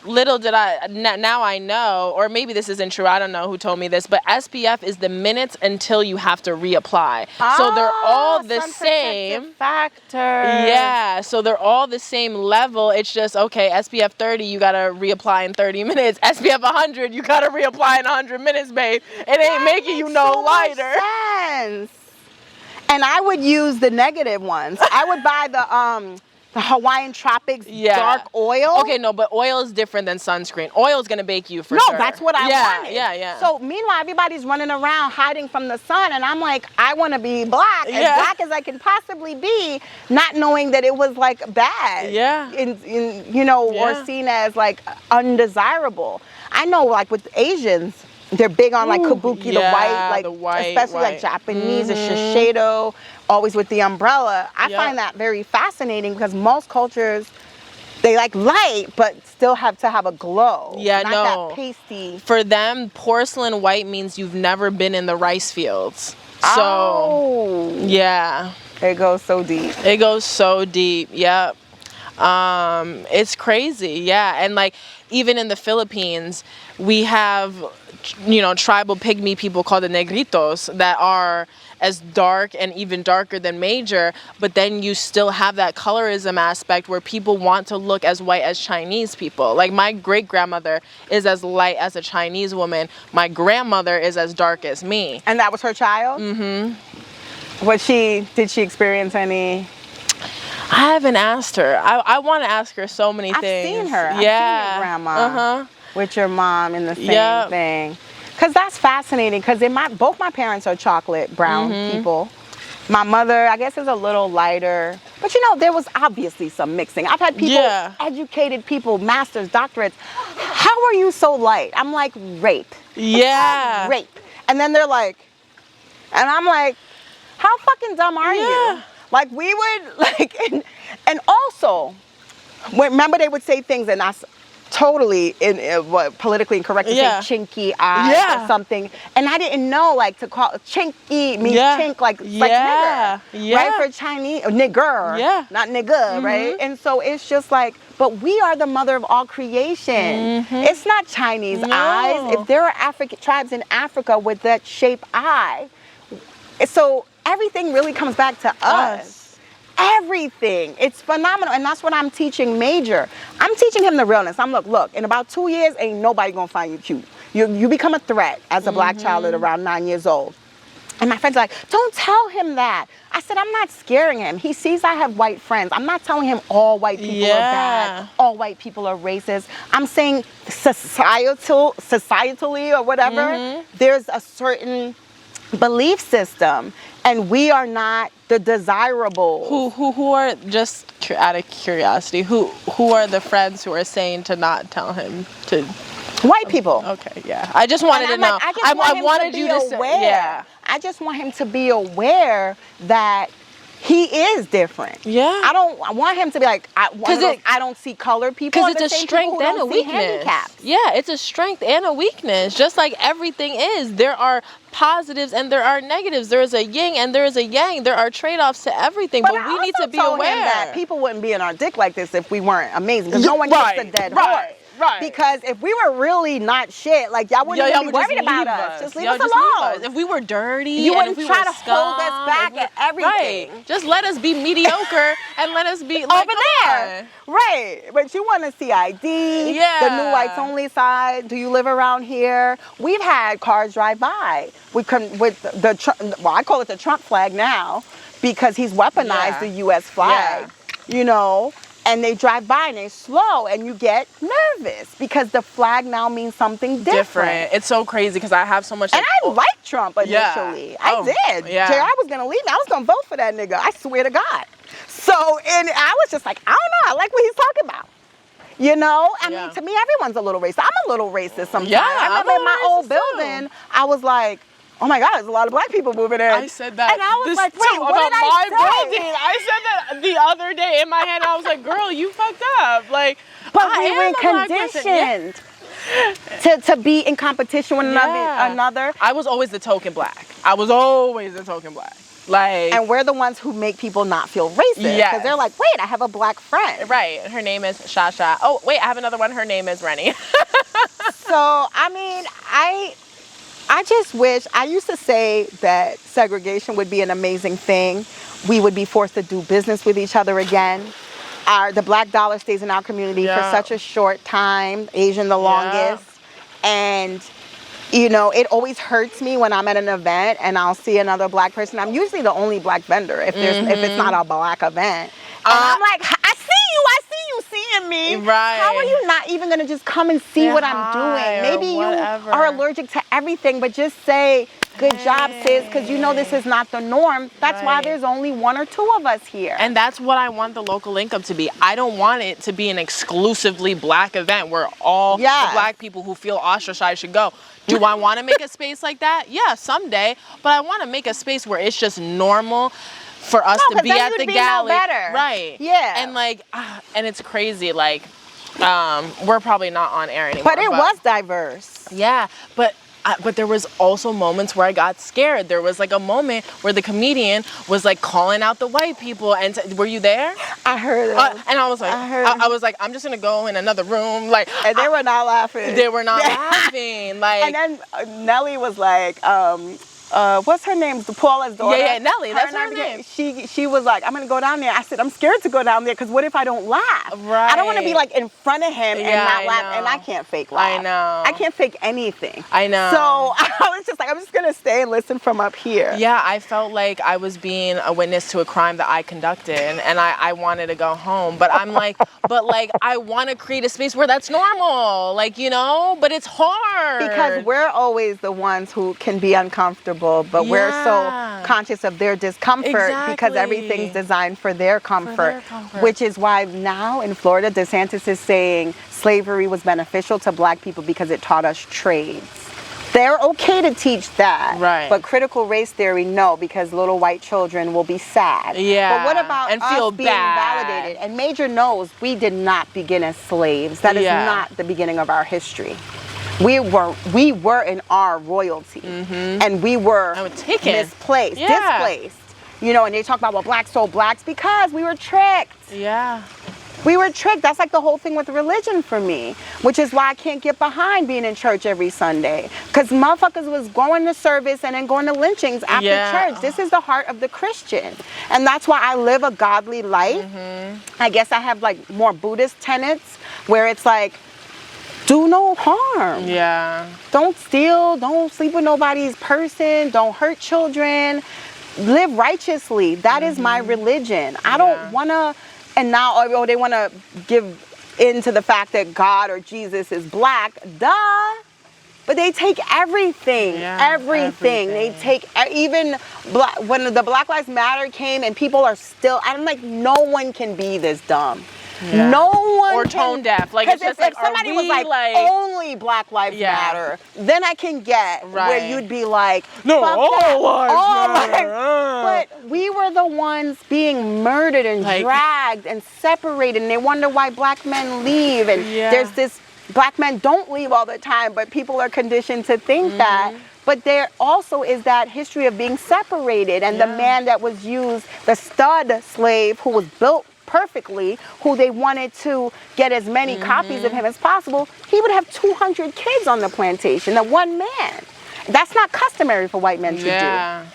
little did I, now I know, or maybe this isn't true, I don't know who told me this, but SPF is the minutes until you have to reapply. So they're all the same. Factor. Yeah, so they're all the same level. It's just, okay, SPF 30, you got to reapply in 30 minutes. SPF 100, you got to reapply in 100 minutes, babe. It ain't making you no lighter. Sense. And I would use the negative ones. I would buy the Hawaiian Tropics dark oil. Okay, no, but oil is different than sunscreen. Oil is going to bake you for sure. No, that's what I wanted. Yeah. So meanwhile, everybody's running around hiding from the sun, and I'm like, I want to be black, as black as I can possibly be, not knowing that it was like bad. Yeah. Or seen as like undesirable. I know, like with Asians, they're big on like kabuki, the white, especially like Japanese, the Shiseido, always with the umbrella. I find that very fascinating because most cultures, they like light, but still have to have a glow. Yeah, not that pasty. For them, porcelain white means you've never been in the rice fields. So, yeah. It goes so deep. It goes so deep. Yep. It's crazy. Yeah. And like, even in the Philippines, we have, tribal pygmy people called the negritos that are as dark and even darker than major, but then you still have that colorism aspect where people want to look as white as Chinese people. Like, my great grandmother is as light as a Chinese woman. My grandmother is as dark as me. And that was her child? Mm-hmm. Did she experience any? I haven't asked her. I want to ask her so many I've things. seen her. I've Yeah. seen your grandma with your mom in the same thing. Because that's fascinating. Because both my parents are chocolate brown people. My mother, I guess, is a little lighter. But there was obviously some mixing. I've had people, educated people, masters, doctorates. How are you so light? I'm like, rape. Yeah. Rape. And then they're like, and I'm like, how fucking dumb are you? Like, we would, and also, remember they would say things, and that's totally politically incorrect to say chinky eye or something. And I didn't know, to call chinky means chink, like nigger, right? For Chinese, nigger, not nigga, right? And so it's just like, but we are the mother of all creation. It's not Chinese eyes. If there are tribes in Africa with that shape eye, so everything really comes back to us. Everything. It's phenomenal. And that's what I'm teaching Major. I'm teaching him the realness. Look, in about 2 years, ain't nobody gonna find you cute. You become a threat as a black child at around 9 years old. And my friends are like, don't tell him that. I said, I'm not scaring him. He sees I have white friends. I'm not telling him all white people are bad, all white people are racist. I'm saying societally or whatever, there's a certain belief system, and we are not the desirable. Who are, just out of curiosity, who are the friends who are saying to not tell him to? White people. Okay, yeah. I just wanted to know. I wanted you to say, yeah. I just want him to be aware that he is different. Yeah. I don't want him to be like, I don't see colored people. Because it's a strength and a weakness. Yeah, it's a strength and a weakness. Just like everything is. There are positives and there are negatives. There is a yin and there is a yang. There are trade-offs to everything. But we need to be aware. That people wouldn't be in our dick like this if we weren't amazing. Because no one gets a dead horse. Right. Because if we were really not shit, y'all wouldn't even be worried about us. Just leave us alone. If we were dirty, you wouldn't try to hold us back at everything. Right. Just let us be mediocre and let us be over there. Right. But you want to see ID, the new whites only side. Do you live around here? We've had cars drive by. We come with I call it the Trump flag now, because he's weaponized the U.S. flag. And they drive by and they're slow, and you get nervous because the flag now means something different. It's so crazy because I have so much. And I liked Trump initially. I did. Yeah. JR was gonna leave me. I was gonna vote for that nigga. I swear to God. So, and I was just like, I don't know. I like what he's talking about. I mean, to me, everyone's a little racist. I'm a little racist sometimes. Yeah, I remember in my old building, I was like, oh my God, there's a lot of black people moving in. I said that. And I was like, wait, what did I say? Building. I said that the other day in my head. I was like, girl, you fucked up. But we were conditioned to be in competition with another. I was always the token black. And we're the ones who make people not feel racist. Because they're like, wait, I have a black friend. Right. Her name is Shasta. Oh, wait, I have another one. Her name is Renny. So, I mean, I just wish, I used to say that segregation would be an amazing thing. We would be forced to do business with each other again. The black dollar stays in our community for such a short time, Asian the longest. And, it always hurts me when I'm at an event and I'll see another black person. I'm usually the only black vendor if it's not a black event. And I'm like, I see you seeing me. Right. How are you not even going to just come and see what I'm doing? Maybe you are allergic to everything, but just say, good job, sis, because this is not the norm. That's why there's only one or two of us here. And that's what I want the local link up to be. I don't want it to be an exclusively black event where all the black people who feel ostracized should go. Do I want to make a space like that? Yeah, someday. But I want to make a space where it's just normal for us to be at the galley. Right. Yeah. And and it's crazy. We're probably not on air anymore. But it was diverse. Yeah. But but there was also moments where I got scared. There was like a moment where the comedian was like calling out the white people, and were you there? I heard it. And I was like, I was like, I'm just gonna go in another room, like, and they were not laughing. They were not laughing, like. And then Nelly was like, what's her name? Paula's daughter. Yeah, Nelly. That's her name. She was like, I'm gonna go down there. I said, I'm scared to go down there because what if I don't laugh? Right. I don't want to be like in front of him and not laugh. And I can't fake laugh. I know. I can't fake anything. I know. So I was just like, I'm just gonna stay and listen from up here. Yeah, I felt like I was being a witness to a crime that I conducted, and I wanted to go home. But I'm like, I want to create a space where that's normal, like, you know. But it's hard because we're always the ones who can be uncomfortable, but we're so conscious of their discomfort because everything's designed for their comfort, which is why now in Florida, DeSantis is saying slavery was beneficial to black people because it taught us trades. They're okay to teach that, right? But critical race theory, no, because little white children will be sad. Yeah. But what about and us feel being bad. validated? And Major knows we did not begin as slaves. That is not the beginning of our history. We were in our royalty, and we were misplaced, displaced. You know, and they talk about, well, blacks sold blacks because we were tricked. Yeah. We were tricked. That's like the whole thing with religion for me, which is why I can't get behind being in church every Sunday. Because motherfuckers was going to service and then going to lynchings after church. This is the heart of the Christian. And that's why I live a godly life. I guess I have like more Buddhist tenets where it's like, do no harm. Yeah. Don't steal. Don't sleep with nobody's person. Don't hurt children. Live righteously. That is my religion. I don't want to, and now they want to give into the fact that God or Jesus is black. Duh. But they take everything. Everything. They take even when the Black Lives Matter came and people are still, I'm like, no one can be this dumb. Yeah. No one or tone deaf. Like it's just if somebody was like only Black Lives Matter, then I can get where you'd be like, no, all lives matter. But we were the ones being murdered and dragged and separated, and they wonder why black men leave. And there's this black men don't leave all the time, but people are conditioned to think that. But there also is that history of being separated, and the man that was used, the stud slave who was built perfectly, who they wanted to get as many copies of him as possible, he would have 200 kids on the plantation, the one man. That's not customary for white men to do.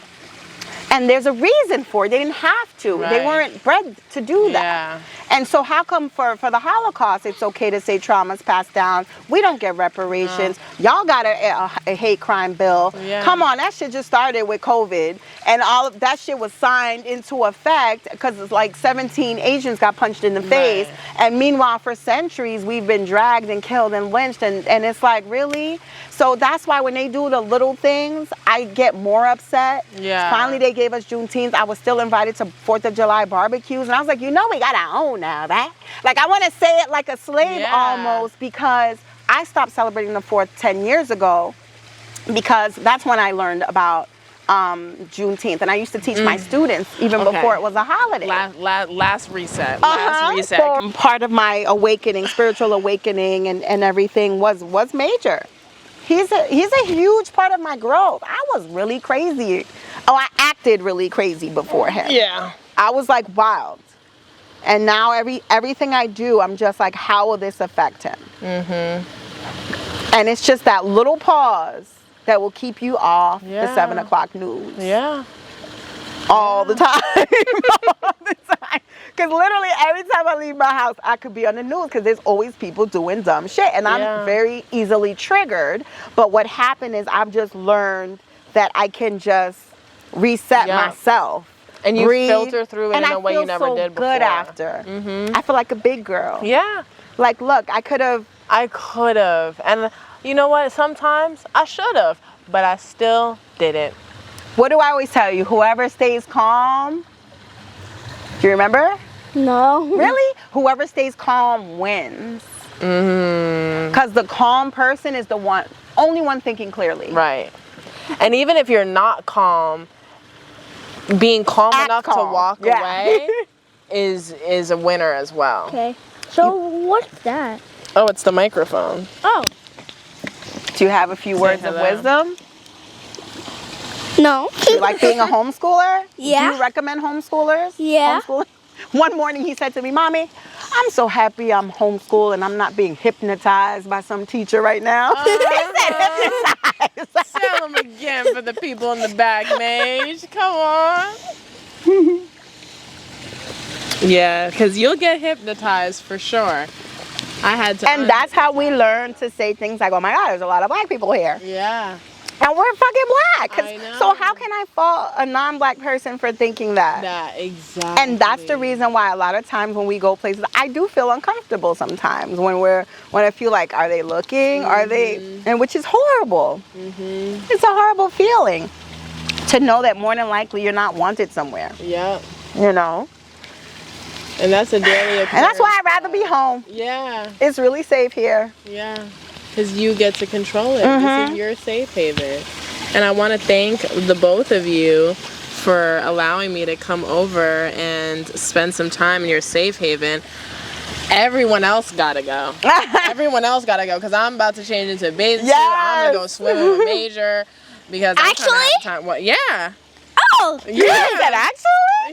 And there's a reason for it. They didn't have to. They weren't bred to do that. And so how come for the Holocaust it's okay to say trauma's passed down? We don't get reparations. Y'all got a hate crime bill. Come on, that shit just started with COVID. And all of that shit was signed into effect because it's like 17 Asians got punched in the face. And meanwhile, for centuries, we've been dragged and killed and lynched. And it's like, really? So that's why when they do the little things, I get more upset. Finally, they gave us Juneteenth. I was still invited to 4th of July barbecues. And I was like, you know, we got our own now, right? Like, I want to say it like a slave almost, because I stopped celebrating the 4th 10 years ago because that's when I learned about Juneteenth. And I used to teach my students even before it was a holiday. Last reset. Last reset. So part of my awakening, spiritual awakening and everything was Major. He's a huge part of my growth. I was really crazy. Oh, I acted really crazy before him. I was like wild. And now everything I do, I'm just like, how will this affect him? And it's just that little pause that will keep you off the 7 o'clock news. All the time. All the time. Because literally every time I leave my house, I could be on the news because there's always people doing dumb shit. And I'm very easily triggered. But what happened is I've just learned that I can just reset myself. And you breathe, filter through it in a way you never did before. And I feel so good after. I feel like a big girl. Like, look, I could have. And you know what? Sometimes I should have, but I still didn't. What do I always tell you? Whoever stays calm. Do you remember? No. Really? Whoever stays calm wins. Because the calm person is the only one thinking clearly. Right. And even if you're not calm, being calm enough to walk away is a winner as well. Okay. So what's that? Oh, it's the microphone. Oh. Do you have a few words of hello. wisdom? No. Do you like being a homeschooler? Yeah. Do you recommend homeschoolers? Yeah. Homeschooling? One morning he said to me, Mommy, I'm so happy I'm homeschooled and I'm not being hypnotized by some teacher right now. He said hypnotized. Tell them again for the people in the back, Mage. Come on. Yeah, because you'll get hypnotized for sure. I had to. And that's how we learn to say things like, oh my God, there's a lot of black people here. Yeah. And we're fucking black. I know. So how can I fault a non-black person for thinking that? That, exactly. And that's the reason why a lot of times when we go places, I do feel uncomfortable sometimes when I feel like, are they looking? Are they, and which is horrible. It's a horrible feeling to know that more than likely you're not wanted somewhere, Yep. you know? And that's a daily occurrence. And that's why I'd rather be home. Yeah. It's really safe here. Yeah. Because you get to control it. This is your safe haven. And I want to thank the both of you for allowing me to come over and spend some time in your safe haven. Everyone else gotta go. Everyone else gotta go because I'm about to change into a bathing suit. I'm gonna go swim with a Major because I'm trying to have time. What? Yeah. Oh. Yeah. Is that actually?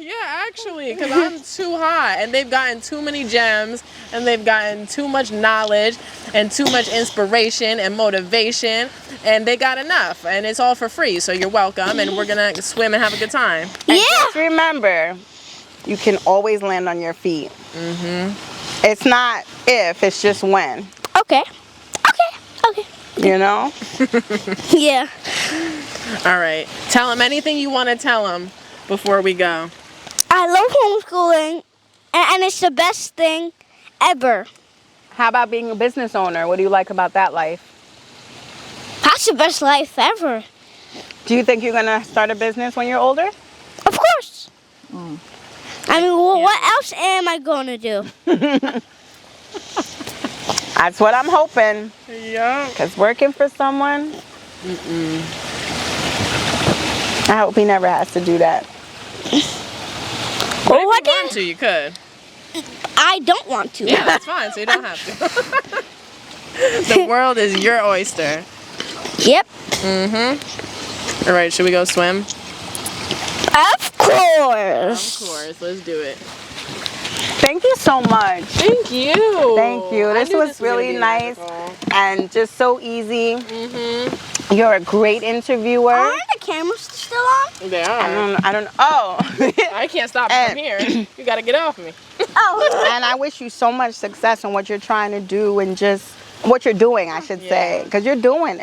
Yeah, actually, because I'm too hot and they've gotten too many gems and they've gotten too much knowledge and too much inspiration and motivation and they got enough and it's all for free. So you're welcome and we're going to swim and have a good time. And Yeah. just remember, you can always land on your feet. It's not if, it's just when. Okay. Okay. You know? Yeah. All right. Tell them anything you want to tell them before we go. I love homeschooling, and it's the best thing ever. How about being a business owner? What do you like about that life? That's the best life ever. Do you think you're going to start a business when you're older? Of course. I mean, what else am I going to do? That's what I'm hoping. Yeah. Because working for someone, I hope he never has to do that. Well, what if you want to, you could. I don't want to. Yeah, that's fine. So you don't have to. The world is your oyster. Yep. All right, should we go swim? Of course. Of course. Let's do it. Thank you so much. Thank you. Thank you. I This knew was gonna really be nice magical. and just so easy. You're a great interviewer. Are the cameras still on? They are. I don't know. Oh. I can't stop from here. You got to get off me. Oh. And I wish you so much success in what you're trying to do and just what you're doing, I should say, because you're doing it.